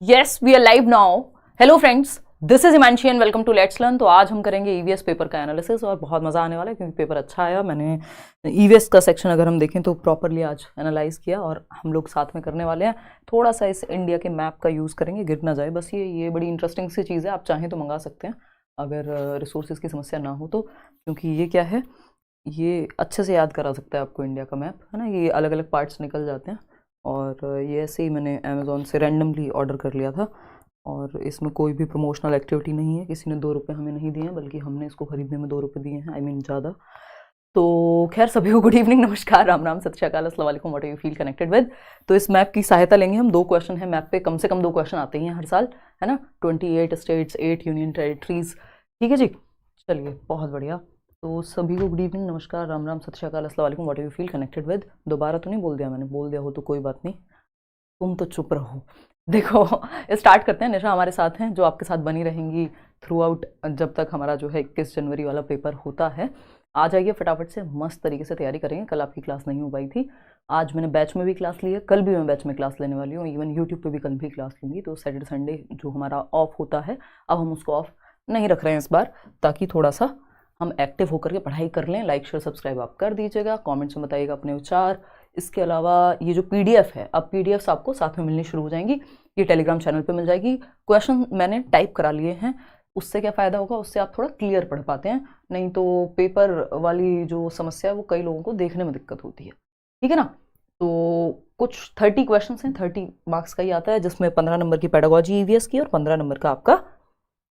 Yes we are live now. Hello friends, this is Himanshi and welcome to let's learn. तो आज हम करेंगे EVS paper का analysis और बहुत मज़ा आने वाला है क्योंकि पेपर अच्छा आया। मैंने ईवीएस का सेक्शन अगर हम देखें तो प्रॉपरली आज एनालाइज किया और हम लोग साथ में करने वाले हैं। थोड़ा सा इस इंडिया के मैप का यूज़ करेंगे, गिर ना जाए बस। ये बड़ी इंटरेस्टिंग सी चीज़ है, आप चाहें तो मंगा सकते हैं अगर रिसोर्सेज की समस्या ना हो तो, क्योंकि ये क्या है, ये अच्छे से याद करा सकता है आपको इंडिया का मैप, है ना। ये अलग अलग पार्ट्स निकल जाते हैं और ये ऐसे ही मैंने अमेज़ॉन से रैंडमली ऑर्डर कर लिया था और इसमें कोई भी प्रमोशनल एक्टिविटी नहीं है। किसी ने 2 रुपये हमें नहीं दिए हैं, बल्कि हमने इसको खरीदने में 2 रुपये दिए हैं, आई मीन ज़्यादा। तो खैर सभी को गुड इवनिंग, नमस्कार, राम राम, सत श्री अकाल, अस्सलाम वालेकुम, what you feel connected with. तो इस मैप की सहायता लेंगे हम। 2 क्वेश्चन है मैप पे, कम से कम 2 क्वेश्चन आते ही हैं हर साल, है ना। 28 स्टेट्स, 8 यूनियन टेरिटरीज, ठीक है जी। चलिए बहुत बढ़िया। तो सभी को गुड इवनिंग, नमस्कार, राम राम, सत श्री अकाल, अस्सलाम वालेकुम, what you feel connected with. दोबारा तो नहीं बोल दिया मैंने? बोल दिया हो तो कोई बात नहीं, तुम तो चुप रहो। देखो स्टार्ट करते हैं। निशा हमारे साथ हैं जो आपके साथ बनी रहेंगी थ्रू आउट जब तक हमारा जो है 21 जनवरी वाला पेपर होता है। आ जाइए फटाफट से, मस्त तरीके से तैयारी करेंगे। कल आपकी क्लास नहीं हो पाई थी, आज मैंने बैच में भी क्लास ली है, कल भी मैं बैच में क्लास लेने वाली हूँ, इवन यूट्यूब पे भी कल भी क्लास लूँगी। तो सैटरडे संडे जो हमारा ऑफ होता है, अब हम उसको ऑफ नहीं रख रहे हैं इस बार, ताकि थोड़ा सा हम एक्टिव होकर के पढ़ाई कर लें। लाइक शेयर सब्सक्राइब आप कर दीजिएगा, कमेंट्स में बताइएगा अपने विचार। इसके अलावा ये जो पीडीएफ है, अब पीडीएफ्स आपको साथ में मिलनी शुरू हो जाएंगी, ये टेलीग्राम चैनल पे मिल जाएगी। क्वेश्चन मैंने टाइप करा लिए हैं, उससे क्या फ़ायदा होगा, उससे आप थोड़ा क्लियर पढ़ पाते हैं। नहीं तो पेपर वाली जो समस्या है वो कई लोगों को देखने में दिक्कत होती है, ठीक है ना। तो कुछ 30 क्वेश्चन हैं, 30 मार्क्स का ही आता है, जिसमें 15 नंबर की पेडागोजी ईवीएस की और 15 नंबर का आपका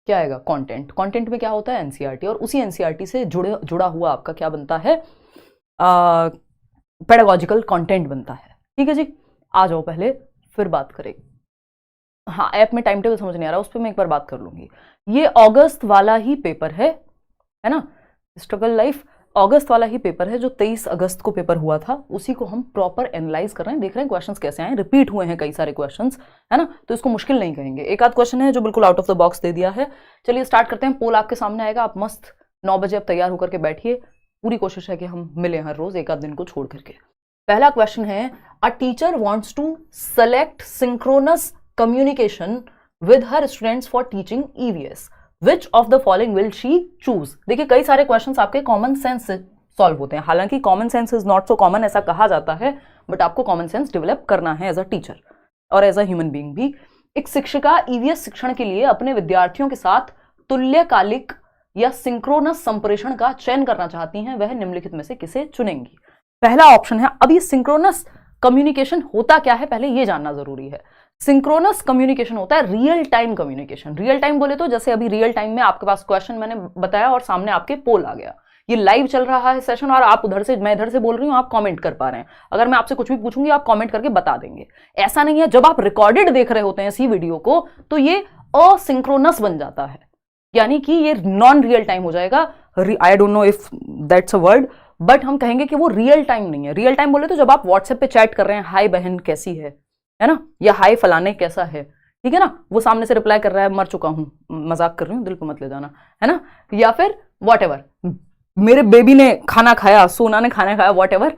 क्या आएगा, कंटेंट। कंटेंट में क्या होता है, एनसीईआरटी, और उसी एनसीईआरटी से जुड़ा हुआ आपका क्या बनता है, पेडागोजिकल कंटेंट बनता है, ठीक है जी। आ जाओ पहले, फिर बात करें। हाँ, ऐप में टाइम टेबल समझ नहीं आ रहा, उस पर मैं एक बार बात कर लूंगी। ये अगस्त वाला ही पेपर है ना, स्ट्रगल लाइफ अगस्त वाला ही पेपर है जो 23 अगस्त को पेपर हुआ था, उसी को हम प्रॉपर एनालाइज कर रहे हैं, देख रहे हैं क्वेश्चंस कैसे आए, रिपीट हुए हैं कई सारे क्वेश्चंस, है ना। तो इसको मुश्किल नहीं कहेंगे, एक आध क्वेश्चन है जो बिल्कुल आउट ऑफ द बॉक्स दे दिया है। चलिए स्टार्ट करते हैं। पोल आपके सामने आएगा, आप मस्त 9 बजे अब तैयार होकर के बैठिए। पूरी कोशिश है कि हम मिले हर रोज, एक आध दिन को छोड़ करके। पहला क्वेश्चन है, a teacher wants to select synchronous communication with her students for teaching EVS, which of the following will she choose. देखिए कई सारे क्वेश्चंस आपके कॉमन सेंस से सॉल्व होते हैं, हालांकि common sense is not so common ऐसा कहा जाता है, बट आपको कॉमन सेंस डेवलप करना है एज अ टीचर और एज अ ह्यूमन बीइंग भी। एक शिक्षिका ईवीएस शिक्षण के लिए अपने विद्यार्थियों के साथ तुल्यकालिक या सिंक्रोनस संप्रेषण का चयन करना चाहती हैं, वह निम्नलिखित में से किसे चुनेंगी। पहला ऑप्शन है, अब ये सिंक्रोनस कम्युनिकेशन होता क्या है पहले ये जानना जरूरी है। सिंक्रोनस कम्युनिकेशन होता है real time communication. Real time बोले तो जैसे अभी रियल टाइम में आपके पास क्वेश्चन मैंने बताया और सामने आपके पोल आ गया, ये लाइव चल रहा है सेशन और आप उधर से, मैं इधर से बोल रही हूं, आप कमेंट कर पा रहे हैं। अगर मैं आपसे कुछ भी पूछूंगी आप कमेंट करके बता देंगे। ऐसा नहीं है, जब आप रिकॉर्डेड देख रहे होते हैं इसी वीडियो को तो ये असिंक्रोनस बन जाता है, यानी कि ये नॉन रियल टाइम हो जाएगा। I don't know if that's a word, but हम कहेंगे कि वो रियल टाइम नहीं है। रियल टाइम बोले तो जब आप व्हाट्सएप पे चैट कर रहे हैं, हाय बहन कैसी है ना, या हाय फलाने कैसा है, ठीक है ना, वो सामने से रिप्लाई कर रहा है मर चुका हूं, मजाक कर रही हूं, दिल पे मत ले जाना, है ना, या फिर व्हाटएवर, मेरे बेबी ने खाना खाया, सोना ने खाना खाया, व्हाटएवर।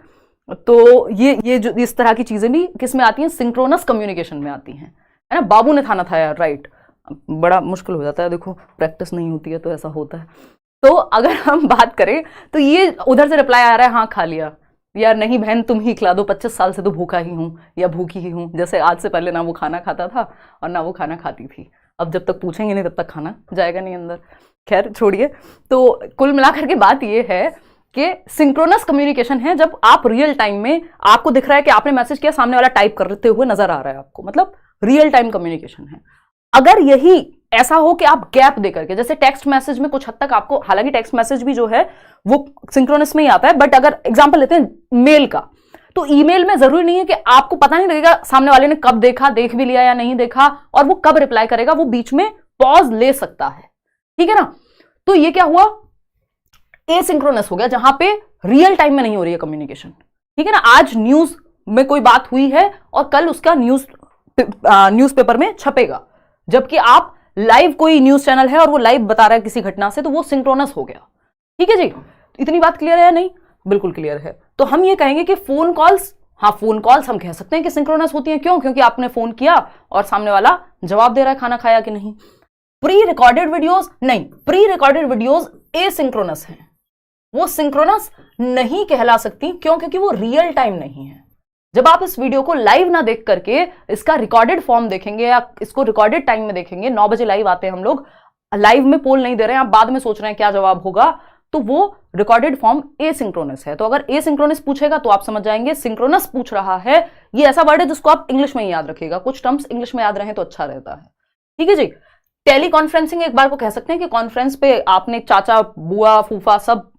तो ये जो इस तरह की चीजें भी किस में आती हैं, सिंक्रोनस कम्युनिकेशन में आती हैं, है ना। बाबू ने खाना खाया, राइट, बड़ा मुश्किल हो जाता है, देखो प्रैक्टिस नहीं होती है तो ऐसा होता है। तो अगर हम बात करें तो ये उधर से रिप्लाई आ रहा है, हाँ खा लिया, यार नहीं बहन तुम ही खिला दो, 25 साल से तो भूखा ही हूँ या भूखी ही हूँ। जैसे आज से पहले ना वो खाना खाता था और ना वो खाना खाती थी, अब जब तक पूछेंगे नहीं तब तक खाना जाएगा नहीं अंदर। खैर छोड़िए। तो कुल मिलाकर के बात ये है कि सिंक्रोनस कम्युनिकेशन है जब आप रियल टाइम में, आपको दिख रहा है कि आपने मैसेज किया, सामने वाला टाइप करते हुए नजर आ रहा है आपको, मतलब रियल टाइम कम्युनिकेशन है। अगर यही ऐसा हो कि आप गैप देकर के, जैसे टेक्स्ट मैसेज में कुछ हद तक आपको, हालांकि टेक्स्ट मैसेज भी जो है वो सिंक्रोनस में ही आता है, बट अगर एग्जांपल लेते हैं मेल का, तो ईमेल में जरूरी नहीं है कि आपको पता नहीं लगेगा सामने वाले ने कब देखा, देख भी लिया या नहीं देखा, और वो कब रिप्लाई करेगा, वो बीच में पॉज ले सकता है, ठीक है ना। तो ये क्या हुआ, एसिंक्रोनस हो गया, जहां पे रियल टाइम में नहीं हो रही है कम्युनिकेशन, ठीक है ना। आज न्यूज में कोई बात हुई है और कल उसका न्यूज़पेपर में छपेगा, जबकि आप लाइव, कोई न्यूज चैनल है और वो लाइव बता रहा है किसी घटना से, तो वो सिंक्रोनस हो गया, ठीक है जी। इतनी बात क्लियर है या नहीं? बिल्कुल क्लियर है। तो हम ये कहेंगे कि फोन कॉल्स हाँ, फोन कॉल्स हम कह सकते हैं कि सिंक्रोनस होती हैं। क्यों? क्योंकि आपने फोन किया और सामने वाला जवाब दे रहा है खाना खाया कि नहीं। प्री रिकॉर्डेड वीडियोस नहीं, प्री रिकॉर्डेड वीडियोस एसिंक्रोनस हैं, वो सिंक्रोनस नहीं कहला सकती। क्यों? क्योंकि वो रियल टाइम नहीं है। जब आप इस वीडियो को लाइव ना देख करके इसका रिकॉर्डेड फॉर्म देखेंगे या इसको रिकॉर्डेड टाइम में देखेंगे, 9 बजे लाइव आते हैं हम लोग, लाइव में पोल नहीं दे रहे हैं, आप बाद में सोच रहे हैं क्या जवाब होगा, तो वो रिकॉर्डेड फॉर्म एसिंक्रोनस है। तो अगर एसिंक्रोनस पूछेगा तो आप समझ जाएंगे सिंक्रोनस पूछ रहा है। ये ऐसा वर्ड है जिसको आप इंग्लिश में ही याद रखिएगा, कुछ टर्म्स इंग्लिश में याद रहे तो अच्छा रहता है। ठीक है जी। टेली कॉन्फ्रेंसिंग एक बार को कह सकते हैं कि कॉन्फ्रेंस पे आपने चाचा बुआ फूफा सब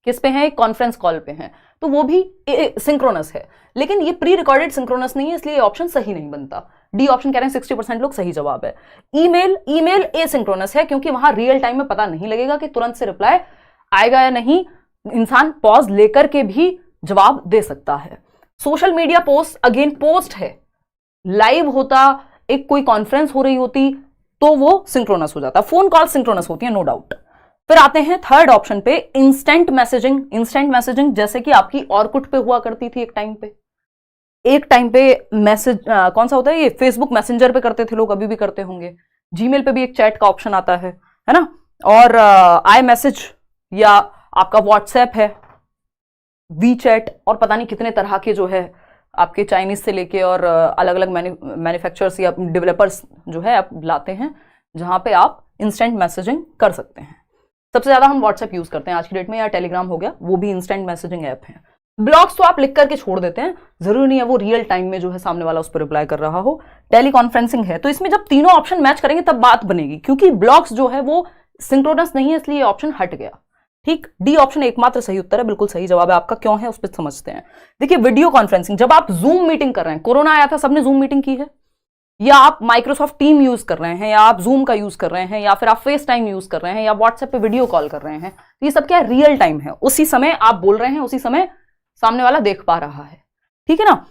किस पे हैं, कॉन्फ्रेंस कॉल पे हैं, तो वो भी सिंक्रोनस है। लेकिन ये प्री रिकॉर्डेड सिंक्रोनस नहीं है, इसलिए ऑप्शन सही नहीं बनता। डी ऑप्शन कह रहे हैं 60% लोग सही जवाब है। ईमेल एसिंक्रोनस है, क्योंकि वहां रियल टाइम में पता नहीं लगेगा कि तुरंत से रिप्लाई आएगा या नहीं, इंसान पॉज लेकर के भी जवाब दे सकता है। Social media post again post है, लाइव होता, एक कोई कॉन्फ्रेंस हो रही होती तो वो सिंक्रोनस हो जाता। फोन कॉल सिंक्रोनस होती है, नो डाउट। फिर आते हैं थर्ड ऑप्शन पे, इंस्टेंट मैसेजिंग। इंस्टेंट मैसेजिंग जैसे कि आपकी ऑर्कुट पे हुआ करती थी एक टाइम पे मैसेज कौन सा होता है, ये फेसबुक मैसेंजर पे करते थे लोग, अभी भी करते होंगे। जीमेल पे भी एक चैट का ऑप्शन आता है ना। और आई मैसेज या आपका व्हाट्सएप है, वी चैट, और पता नहीं कितने तरह के जो है आपके चाइनीज से लेके और अलग अलग मैन्युफैक्चरर्स या डेवलपर्स जो है आप लाते हैं, जहां पे आप इंस्टेंट मैसेजिंग कर सकते हैं। सबसे ज्यादा हम व्हाट्सएप यूज करते हैं आज की डेट में, या टेलीग्राम हो गया, वो भी इंस्टेंट मैसेजिंग ऐप है। ब्लॉग्स तो आप लिख करके छोड़ देते हैं, जरूरी नहीं है वो रियल टाइम में जो है सामने वाला उस पर रिप्लाई कर रहा हो। टेली कॉन्फ्रेंसिंग है, तो इसमें जब तीनों ऑप्शन मैच करेंगे तब बात बनेगी, क्योंकि ब्लॉग्स जो है वो सिंक्रोनस नहीं है, इसलिए ऑप्शन हट गया। ठीक, डी ऑप्शन एकमात्र सही उत्तर है, बिल्कुल सही जवाब है आपका। क्यों है उस पर समझते हैं। देखिए, वीडियो कॉन्फ्रेंसिंग, जब आप जूम मीटिंग कर रहे हैं, कोरोना आया था सबने जूम मीटिंग की है, या आप माइक्रोसॉफ्ट टीम यूज कर रहे हैं, या आप जूम का यूज कर रहे हैं, या फिर आप फेस टाइम यूज कर रहे हैं, या व्हाट्सएप पे वीडियो कॉल कर रहे हैं, तो ये सब क्या है, रियल टाइम है। उसी समय आप बोल रहे हैं, उसी समय सामने वाला देख पा रहा है। ठीक है ना।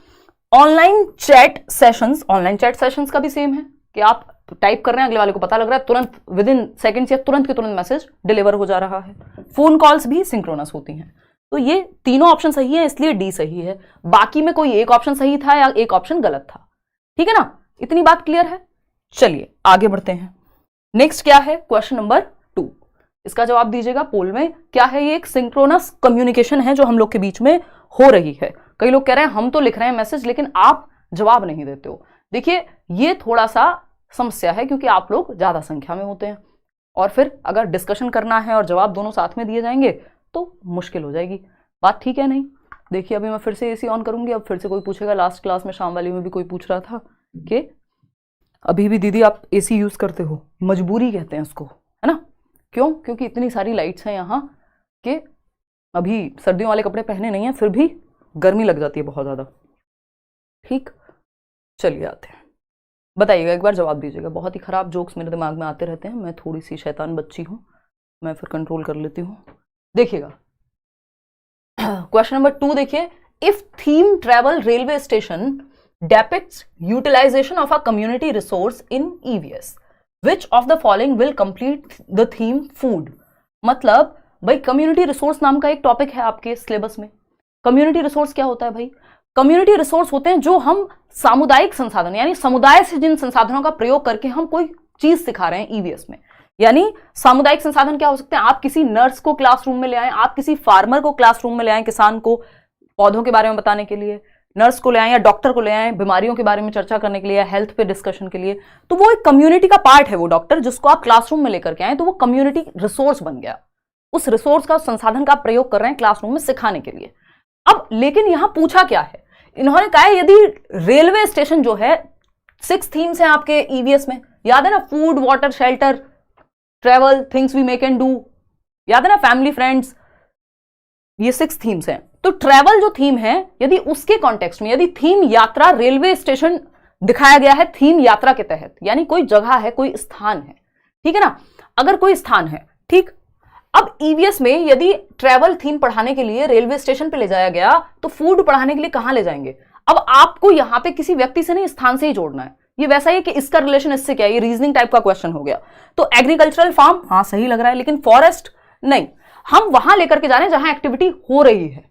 ऑनलाइन चैट सेशंस का भी सेम है कि आप टाइप कर रहे हैं, अगले वाले को पता लग रहा है, तुरंत विद इन सेकेंड्स या तुरंत के तुरंत मैसेज डिलीवर हो जा रहा है। फोन कॉल्स भी सिंक्रोनस होती हैं। तो ये तीनों ऑप्शन सही है, इसलिए डी सही है। बाकी में कोई एक ऑप्शन सही था या एक ऑप्शन गलत था। ठीक है ना, इतनी बात क्लियर है। चलिए आगे बढ़ते हैं। नेक्स्ट क्या है, क्वेश्चन नंबर 2। इसका जवाब दीजिएगा पोल में। क्या है ये, एक सिंक्रोनस कम्युनिकेशन है जो हम लोग के बीच में हो रही है। कई लोग कह रहे हैं हम तो लिख रहे हैं मैसेज, लेकिन आप जवाब नहीं देते हो। देखिए, ये थोड़ा सा समस्या है, क्योंकि आप लोग ज्यादा संख्या में होते हैं, और फिर अगर डिस्कशन करना है और जवाब दोनों साथ में दिए जाएंगे तो मुश्किल हो जाएगी। बात ठीक है नहीं। देखिए, अभी मैं फिर से एसी ऑन करूंगी, अब फिर से कोई पूछेगा। लास्ट क्लास में शाम वाली में भी कोई पूछ रहा था कि अभी भी दीदी आप एसी यूज करते हो, मजबूरी कहते हैं उसको, है ना। क्यों? क्योंकि इतनी सारी लाइट्स हैं यहाँ कि अभी सर्दियों वाले कपड़े पहने नहीं है, फिर भी गर्मी लग जाती है बहुत ज्यादा। ठीक, चलिए आते हैं। बताइएगा, एक बार जवाब दीजिएगा। बहुत ही खराब जोक्स मेरे दिमाग में आते रहते हैं, मैं थोड़ी सी शैतान बच्ची हूँ, मैं फिर कंट्रोल कर लेती हूँ। देखिएगा क्वेश्चन नंबर 2 देखिए, if theme travel railway station depicts utilization of a community resource in EVS, which of the following will complete the theme food। मतलब भाई, कम्युनिटी रिसोर्स नाम का एक टॉपिक है आपके सिलेबस में। कम्युनिटी रिसोर्स क्या होता है भाई? कम्युनिटी रिसोर्स होते हैं जो हम सामुदायिक संसाधन, यानी समुदाय से जिन संसाधनों का प्रयोग करके हम कोई चीज सिखा रहे हैं ईवीएस में। यानी सामुदायिक संसाधन क्या हो सकते हैं? आप किसी नर्स को क्लासरूम में ले आए, आप किसी फार्मर को क्लासरूम में ले आए, किसान को पौधों के बारे में बताने के लिए, नर्स को ले आए या डॉक्टर को ले आए बीमारियों के बारे में चर्चा करने के लिए, हेल्थ पे डिस्कशन के लिए, तो वो एक कम्युनिटी का पार्ट है। वो डॉक्टर जिसको आप क्लासरूम में लेकर के आए, तो वो कम्युनिटी रिसोर्स बन गया। उस रिसोर्स का, संसाधन का प्रयोग कर रहे हैं क्लासरूम में सिखाने के लिए। अब लेकिन यहां पूछा क्या है, इन्होंने कहा है यदि रेलवे स्टेशन जो है, 6 थीम्स हैं आपके ईवीएस में, याद है ना, food, water, shelter, travel, things we make and do, याद है ना, फैमिली, फ्रेंड्स, ये 6 थीम्स हैं। तो ट्रैवल जो थीम है, यदि उसके कॉन्टेक्स्ट में, यदि थीम यात्रा रेलवे स्टेशन दिखाया गया है थीम यात्रा के तहत, यानी कोई जगह है, कोई स्थान है, ठीक है ना, अगर कोई स्थान है, ठीक। अब ईवीएस में यदि ट्रैवल थीम पढ़ाने के लिए रेलवे स्टेशन पे ले जाया गया, तो फूड पढ़ाने के लिए कहां ले जाएंगे? अब आपको यहां पे किसी व्यक्ति से नहीं, स्थान से ही जोड़ना है। ये वैसा ही कि इसका रिलेशन इससे क्या है, ये रीजनिंग टाइप का क्वेश्चन हो गया। तो एग्रीकल्चरल फार्म, हाँ सही लग रहा है, लेकिन फॉरेस्ट नहीं, हम वहां लेकर के जा रहे हैं जहां एक्टिविटी हो रही है,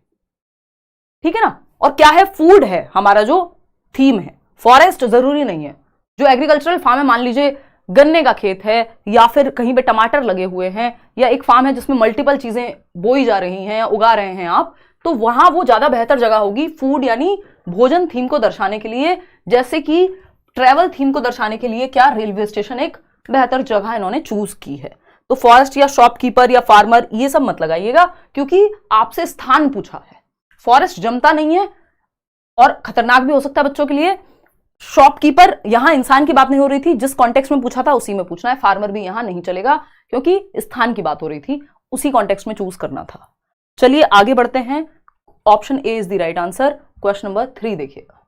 ठीक है ना। और क्या है, फूड है हमारा जो थीम है। फॉरेस्ट जरूरी नहीं है, जो एग्रीकल्चरल फार्म है, मान लीजिए गन्ने का खेत है या फिर कहीं पे टमाटर लगे हुए हैं या एक फार्म है जिसमें मल्टीपल चीजें बोई जा रही हैं या उगा रहे हैं आप, तो वहां वो ज्यादा बेहतर जगह होगी फूड यानी भोजन थीम को दर्शाने के लिए। जैसे कि ट्रैवल थीम को दर्शाने के लिए क्या, रेलवे स्टेशन एक बेहतर जगह इन्होंने चूज की है। तो फॉरेस्ट या शॉपकीपर या फार्मर ये सब मत लगाइएगा, क्योंकि आपसे स्थान पूछा है। फॉरेस्ट जमता नहीं है और खतरनाक भी हो सकता है बच्चों के लिए। शॉपकीपर, यहां इंसान की बात नहीं हो रही थी, जिस कॉन्टेक्स्ट में पूछा था उसी में पूछना है। फार्मर भी यहां नहीं चलेगा क्योंकि स्थान की बात हो रही थी, उसी कॉन्टेक्स्ट में चूज करना था। चलिए आगे बढ़ते हैं। Option A is the right answer. Question number 3 देखिएगा।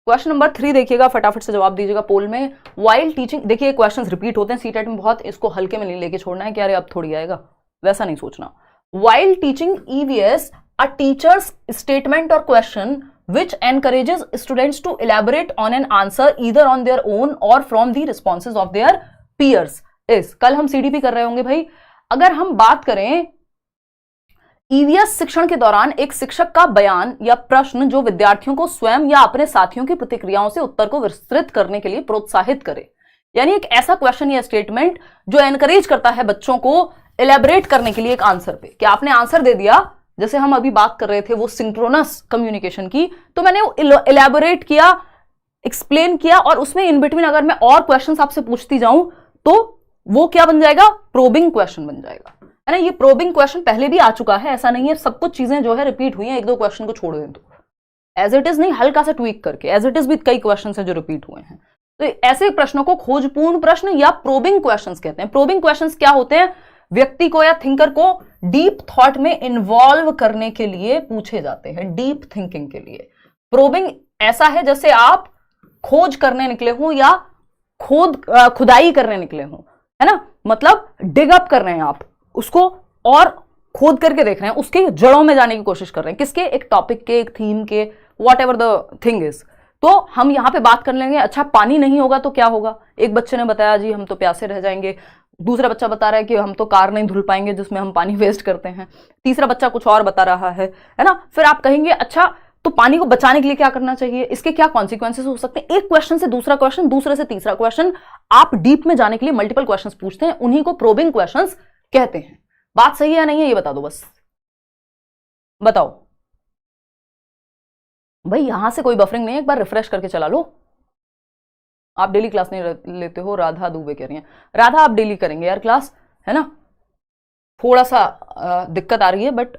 क्वेश्चन नंबर 3 देखिएगा, फटाफट से जवाब दीजिएगा पोल में। वाइल टीचिंग, देखिए क्वेश्चंस रिपीट होते हैं सीटेट में बहुत, इसको हल्के में नहीं लेके छोड़ना है कि अरे अब थोड़ी आएगा, वैसा नहीं सोचना। वाइल टीचिंग ईवीएस, अ टीचर्स स्टेटमेंट और question which encourages students to elaborate on an answer either on their own or from the responses of their peers is। कल हम सीडीपी कर रहे होंगे भाई। अगर हम बात करें ईवीएस शिक्षण के दौरान एक शिक्षक का बयान या प्रश्न जो विद्यार्थियों को स्वयं या अपने साथियों की प्रतिक्रियाओं से उत्तर को विस्तृत करने के लिए प्रोत्साहित करे, यानी एक ऐसा क्वेश्चन या स्टेटमेंट जो एनकरेज करता है बच्चों को इलेबोरेट करने के लिए एक आंसर पे। क्या आपने आंसर दे दिया, जैसे हम अभी बात कर रहे थे वो सिंक्रोनस कम्युनिकेशन की, तो मैंने इलेबोरेट किया, एक्सप्लेन किया, और उसमें इन बिटवीन अगर मैं और क्वेश्चंस आपसे पूछती जाऊं तो वो क्या बन जाएगा, प्रोबिंग क्वेश्चन बन जाएगा, है ना। ये प्रोबिंग क्वेश्चन पहले भी आ चुका है, ऐसा नहीं है सब कुछ चीजें जो है रिपीट हुई हैं, एक दो क्वेश्चन को छोड़ दें तो एज इट इज नहीं, हल्का सा ट्वीक करके, एज इट इज भी कई क्वेश्चन है जो रिपीट हुए हैं। तो ऐसे प्रश्नों को खोजपूर्ण प्रश्न या प्रोबिंग क्वेश्चन कहते हैं। प्रोबिंग क्वेश्चन क्या होते हैं, व्यक्ति को या थिंकर को डीप थॉट में इन्वॉल्व करने के लिए पूछे जाते हैं, डीप थिंकिंग के लिए। प्रोबिंग ऐसा है जैसे आप खोज करने निकले हो या खुदाई करने निकले हो, है ना, मतलब डिग अप कर रहे हैं आप उसको और खोद करके देख रहे हैं, उसके जड़ों में जाने की कोशिश कर रहे हैं, किसके, एक टॉपिक के, एक थीम के, what ever the thing is. तो हम यहां पे बात कर लेंगे, अच्छा पानी नहीं होगा तो क्या होगा। एक बच्चे ने बताया जी हम तो प्यासे रह जाएंगे, दूसरा बच्चा बता रहा है कि हम तो कार नहीं धुल पाएंगे जिसमें हम पानी वेस्ट करते हैं, तीसरा बच्चा कुछ और बता रहा है ना। फिर आप कहेंगे अच्छा तो पानी को बचाने के लिए क्या करना चाहिए, इसके क्या कॉन्सिक्वेंसेस हो सकते हैं। एक क्वेश्चन से दूसरा क्वेश्चन, दूसरे से तीसरा क्वेश्चन, आप डीप में जाने के लिए मल्टीपल क्वेश्चंस पूछते हैं, उन्हीं को प्रोबिंग क्वेश्चंस कहते हैं। बात सही है या नहीं है ये बता दो, बस बताओ भाई। यहां से कोई बफरिंग नहीं है, एक बार रिफ्रेश करके चला लो। आप डेली क्लास नहीं लेते हो, राधा दुबे कह रही हैं। राधा आप डेली करेंगे यार क्लास, है ना, थोड़ा सा दिक्कत आ रही है बट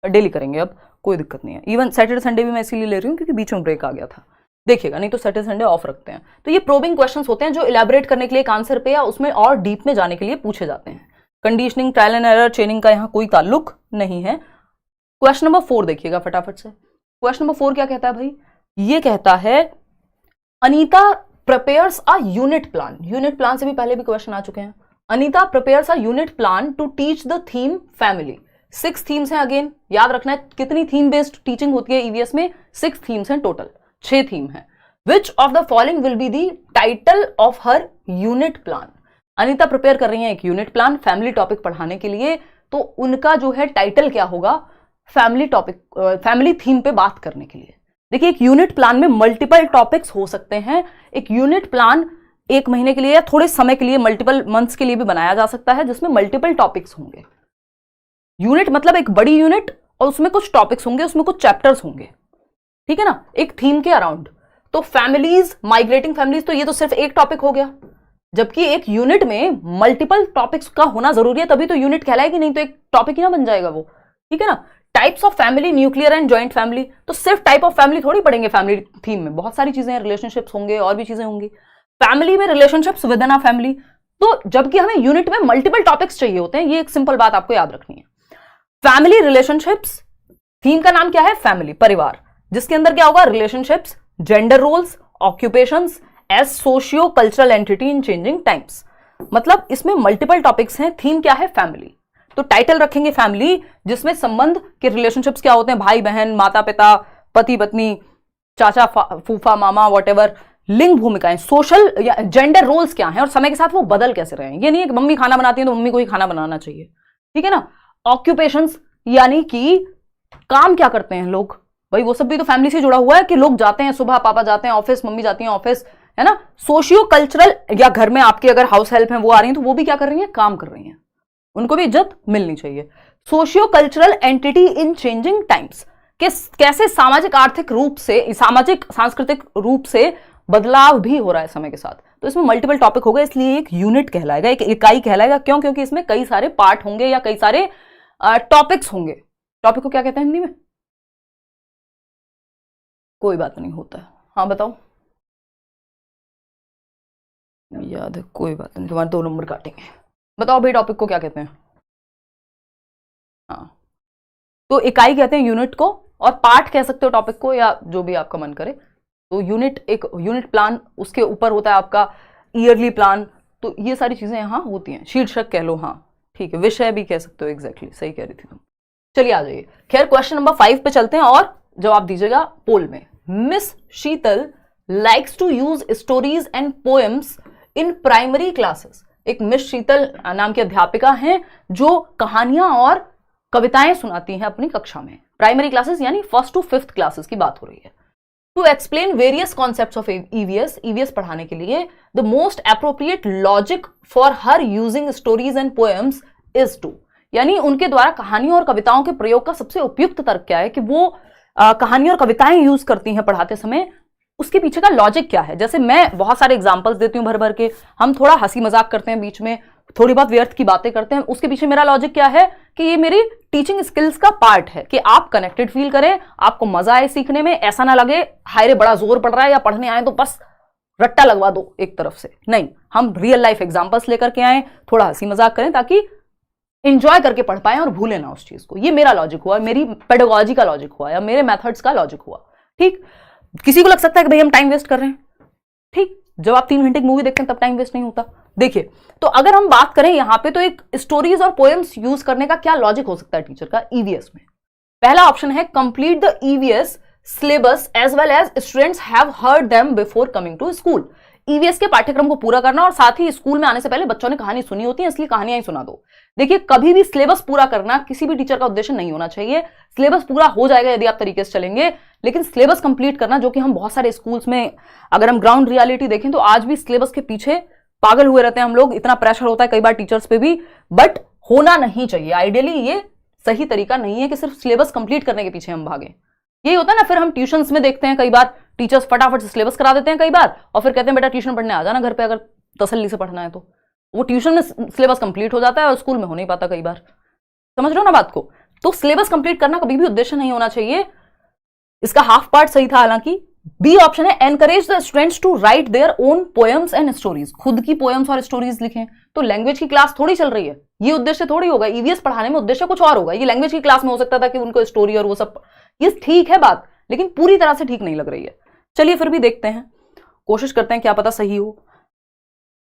डेली करेंगे, अब कोई दिक्कत नहीं है। इवन सैटरडे संडे भी मैं इसीलिए ले रही हूँ क्योंकि बीच में ब्रेक आ गया था, देखिएगा, नहीं तो सैटरडे संडे ऑफ रखते हैं। तो ये प्रोबिंग क्वेश्चंस होते हैं जो इलेबोरेट करने के लिए एक आंसर पे या उसमें और डीप में जाने के लिए पूछे जाते हैं। Conditioning, trial and error, training का यहाँ कोई ताल्लुक नहीं है। क्वेश्चन नंबर 4 देखिएगा फटाफट से। क्वेश्चन नंबर 4 क्या कहता है भाई, ये कहता है Anita prepares a unit plan. Unit plan से भी पहले भी क्वेश्चन आ चुके हैं। Anita prepares a unit plan to teach the theme family. 6 themes हैं, अगेन याद रखना है कितनी थीम बेस्ड टीचिंग होती है ईवीएस में, 6 थीम्स हैं टोटल, 6 थीम है। Which of the following will be the title of her unit plan. Anita prepare कर रही है एक यूनिट प्लान फैमिली टॉपिक पढ़ाने के लिए, तो उनका जो है टाइटल क्या होगा, फैमिली टॉपिक, फैमिली थीम पे बात करने के लिए। देखिए एक यूनिट प्लान में मल्टीपल टॉपिक्स हो सकते हैं। एक यूनिट प्लान 1 महीने के लिए या थोड़े समय के लिए, मल्टीपल मंथ्स के लिए भी बनाया जा सकता है जिसमें मल्टीपल टॉपिक्स होंगे। यूनिट मतलब एक बड़ी यूनिट और उसमें कुछ टॉपिक्स होंगे, उसमें कुछ चैप्टर्स होंगे, ठीक है ना, एक थीम के अराउंड। तो फैमिलीज, माइग्रेटिंग फैमिलीज, तो ये तो सिर्फ एक टॉपिक हो गया, जबकि एक यूनिट में मल्टीपल टॉपिक्स का होना जरूरी है, तभी तो यूनिट कहलाएगी, नहीं तो एक टॉपिक ही ना बन जाएगा वो, ठीक है ना। Types of family, nuclear and joint family, तो सिर्फ टाइप ऑफ फैमिली थोड़ी पढ़ेंगे फैमिली थीम में, बहुत सारी चीजें हैं, रिलेशनशिप्स होंगे और भी चीजें होंगी फैमिली में, relationships with in a family. तो जबकि हमें यूनिट में मल्टीपल टॉपिक्स चाहिए होते हैं, ये एक सिंपल बात आपको याद रखनी है। फैमिली रिलेशनशिप्स, थीम का नाम क्या है, फैमिली, परिवार, जिसके अंदर क्या होगा, relationships, gender roles, occupations as socio cultural entity in changing times. मतलब इसमें मल्टीपल टॉपिक्स हैं, थीम क्या है, फैमिली। तो टाइटल रखेंगे फैमिली, जिसमें संबंध के रिलेशनशिप्स क्या होते हैं, भाई बहन, माता पिता, पति पत्नी, चाचा फूफा मामा, वॉटेवर, लिंग भूमिकाएं, सोशल या जेंडर रोल्स क्या हैं और समय के साथ वो बदल कैसे रहे हैं। ये नहीं है कि मम्मी खाना बनाती है तो मम्मी को ही खाना बनाना चाहिए, ठीक है ना। ऑक्यूपेशंस यानी कि काम क्या करते हैं लोग, भाई वो सब भी तो फैमिली से जुड़ा हुआ है कि लोग जाते हैं सुबह, पापा जाते हैं ऑफिस, मम्मी जाती हैं ऑफिस, है ना। सोशियो कल्चरल, या घर में आपकी अगर हाउस हेल्प है वो आ रही है तो वो भी क्या कर रही है, काम कर रही है, उनको भी इज्जत मिलनी चाहिए। Socio cultural entity in changing times, कैसे सामाजिक आर्थिक रूप से, सामाजिक सांस्कृतिक रूप से बदलाव भी हो रहा है समय के साथ। तो इसमें मल्टीपल टॉपिक होगा, इसलिए एक यूनिट कहलाएगा, एक इकाई कहलाएगा। क्यों? क्योंकि इसमें कई सारे पार्ट होंगे या कई सारे टॉपिक्स होंगे। टॉपिक को क्या कहते हैं हिंदी में? कोई बात नहीं, होता है। हाँ बताओ, याद है? कोई बात नहीं, तुम्हारे 2 नंबर काटेंगे। बताओ भाई टॉपिक को क्या कहते हैं? हाँ, तो इकाई कहते हैं यूनिट को, और पार्ट कह सकते हो टॉपिक को, या जो भी आपका मन करे। तो यूनिट, एक यूनिट प्लान, उसके ऊपर होता है आपका ईयरली प्लान। तो ये सारी चीजें यहाँ होती हैं, शीर्षक कह लो, हाँ ठीक है, विषय भी कह सकते हो। एग्जैक्टली सही कह रही थी तुम। चलिए आ जाइए, खैर क्वेश्चन नंबर 5 पे चलते हैं और जवाब दीजिएगा पोल में। Miss Sheetal likes to use stories and poems in primary classes. एक मिस शीतल नाम की अध्यापिका हैं जो कहानियां और कविताएं सुनाती हैं अपनी कक्षा में। प्राइमरी क्लासेस यानी 1st to 5th क्लासेस की बात हो रही है। To explain various concepts of EVS पढ़ाने के लिए the most appropriate logic for her using stories and poems is to, यानी उनके द्वारा कहानियों और कविताओं के प्रयोग का सबसे उपयुक्त तर्क क्या है कि वो कहानियां और कविताएं यूज करती हैं पढ़ाते समय, उसके पीछे का लॉजिक क्या है। जैसे मैं बहुत सारे एग्जांपल्स देती हूं भर भर के, हम थोड़ा हंसी मजाक करते हैं बीच में, थोड़ी बहुत व्यर्थ की बातें करते हैं, उसके पीछे मेरा लॉजिक क्या है कि ये मेरी टीचिंग स्किल्स का पार्ट है कि आप कनेक्टेड फील करें, आपको मजा आए सीखने में, ऐसा ना लगे हाय रे बड़ा जोर पड़ रहा है या पढ़ने आए तो बस रट्टा लगवा दो एक तरफ से। नहीं, हम रियल लाइफ एग्जांपल्स लेकर के आए, थोड़ा हंसी मजाक करें ताकि इंजॉय करके पढ़ पाए और भूले ना उस चीज को। ये मेरा लॉजिक हुआ, मेरी पेडागोजी का लॉजिक हुआ, या मेरे मेथड्स का लॉजिक हुआ। ठीक, किसी को लग सकता है कि भाई हम टाइम वेस्ट कर रहे हैं। ठीक, जब आप 3 घंटे की मूवी देखते हैं तब टाइम वेस्ट नहीं होता। देखिए, तो अगर हम बात करें यहां पे, तो एक स्टोरीज और पोएम्स यूज करने का क्या लॉजिक हो सकता है टीचर का ईवीएस में? पहला ऑप्शन है complete the EVS syllabus as well as students have heard them before coming to school. EVS के पाठ्यक्रम को पूरा करना, और साथ ही स्कूल में आने से पहले बच्चों ने कहानी सुनी होती है, इसलिए कहानियां ही सुना दो। देखिए, कभी भी सिलेबस पूरा करना किसी भी टीचर का उद्देश्य नहीं होना चाहिए। सिलेबस पूरा हो जाएगा यदि आप तरीके से चलेंगे, लेकिन सिलेबस कंप्लीट करना, जो कि हम बहुत सारे स्कूल्स में, अगर हम ग्राउंड रियलिटी देखें तो आज भी सिलेबस के पीछे पागल हुए रहते हैं हम लोग, इतना प्रेशर होता है कई बार टीचर्स पे भी, बट होना नहीं चाहिए। आइडियली ये सही तरीका नहीं है कि सिर्फ सिलेबस कंप्लीट करने के पीछे हम भागें। यही होता है ना, फिर हम ट्यूशंस में देखते हैं कई बार टीचर्स फटाफट से सिलेबस करा देते हैं कई बार, और फिर कहते हैं बेटा ट्यूशन पढ़ने आ जाना घर पे, अगर तसल्ली से पढ़ना है तो। वो ट्यूशन में सिलेबस कंप्लीट हो जाता है और स्कूल में हो नहीं पाता कई बार। समझ रहे हो ना बात को? तो सिलेबस कंप्लीट करना कभी भी उद्देश्य नहीं होना चाहिए। इसका हाफ पार्ट सही था हालांकि। B option is encourage the students to write their own poems and stories. खुद की पोएम्स और स्टोरीज लिखें। तो लैंग्वेज की क्लास थोड़ी चल रही है, ये उद्देश्य थोड़ी होगा। ईवीएस पढ़ाने में उद्देश्य कुछ और होगा। ये लैंग्वेज की क्लास में हो सकता था कि उनको स्टोरी और वो सब, ये ठीक है बात, लेकिन पूरी तरह से ठीक नहीं लग रही है। चलिए फिर भी देखते हैं, कोशिश करते हैं, क्या पता सही हो।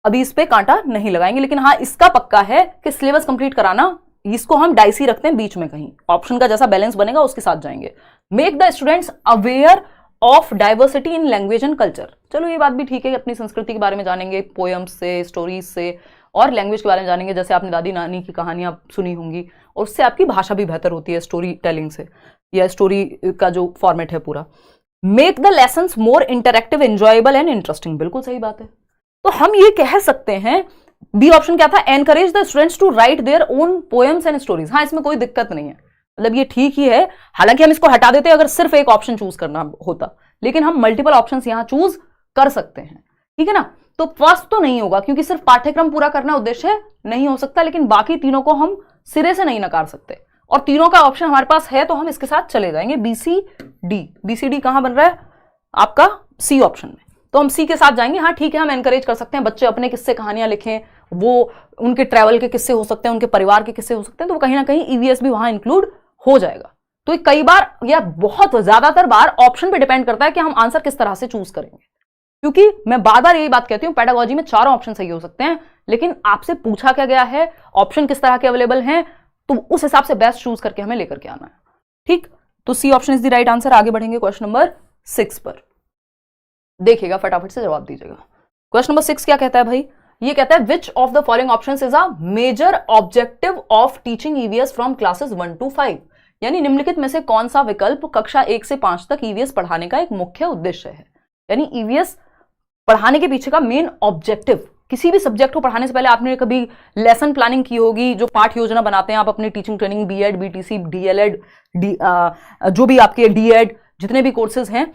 अभी इस पे कांटा नहीं लगाएंगे, लेकिन हाँ इसका पक्का है कि सिलेबस कंप्लीट कराना, इसको हम डाइसी रखते हैं बीच में, कहीं ऑप्शन का जैसा बैलेंस बनेगा उसके साथ जाएंगे। Make the students aware of diversity in language and culture. चलो ये बात भी ठीक है, अपनी संस्कृति के बारे में जानेंगे पोएम्स से, स्टोरीज से, और लैंग्वेज के बारे में जानेंगे। जैसे आपने दादी नानी की कहानियां सुनी होंगी, और उससे आपकी भाषा भी बेहतर होती है स्टोरी टेलिंग से, या स्टोरी का जो फॉर्मेट है पूरा। Make the lessons more interactive, enjoyable and interesting. बिल्कुल सही बात है। तो हम ये कह सकते हैं, बी ऑप्शन क्या था, encourage the students to write their own poems and stories. हाँ, इसमें कोई दिक्कत नहीं है, मतलब ये ठीक ही है। हालांकि हम इसको हटा देते अगर सिर्फ एक ऑप्शन चूज करना होता, लेकिन हम मल्टीपल ऑप्शंस यहां चूज कर सकते हैं, ठीक है ना। तो फर्स्ट तो नहीं होगा, क्योंकि सिर्फ पाठ्यक्रम पूरा करना उद्देश्य नहीं हो सकता, लेकिन बाकी तीनों को हम सिरे से नहीं नकार सकते, और तीनों का ऑप्शन हमारे पास है तो हम इसके साथ चले जाएंगे। बीसीडी, बीसीडी कहां बन रहा है आपका? सी ऑप्शन में, तो हम सी के साथ जाएंगे। हाँ ठीक है, हम एनकरेज कर सकते हैं बच्चे अपने किस्से कहानियां लिखें, वो उनके ट्रैवल के किस्से हो सकते हैं, उनके परिवार के किस्से हो सकते हैं, तो कहीं ना कहीं ईवीएस भी वहां इंक्लूड हो जाएगा। तो कई बार या बहुत ज्यादातर बार ऑप्शन पे डिपेंड करता है कि हम आंसर किस तरह से चूज करेंगे, क्योंकि मैं बार बार यही बात कहती हूं, पेडागोजी में 4 ऑप्शन सही हो सकते हैं, लेकिन आपसे पूछा क्या गया है, ऑप्शन किस तरह के अवेलेबल हैं, तो उस हिसाब से बेस्ट चूज करके हमें लेकर के आना है। ठीक, तो C option is the right answer. आगे बढ़ेंगे क्वेश्चन नंबर 6 पर, देखिएगा फटाफट से जवाब दीजिएगा। क्वेश्चन नंबर 6 क्या कहता है भाई? ये कहता है which of the following options is a major objective of teaching EVS from classes 1 to 5। यानी निम्नलिखित में से कौन सा विकल्प कक्षा 1 से 5 तक ईवीएस पढ़ाने का एक मुख्य उद्देश्य है। यानी ईवीएस पढ़ाने के पीछे का मेन ऑब्जेक्टिव, किसी भी सब्जेक्ट को पढ़ाने से पहले आपने कभी लेसन प्लानिंग की होगी, जो पाठ योजना बनाते हैं आप अपनी teaching training, BEd, BTC, DLEd, जो भी आपके डीएड जितने भी कोर्सेज हैं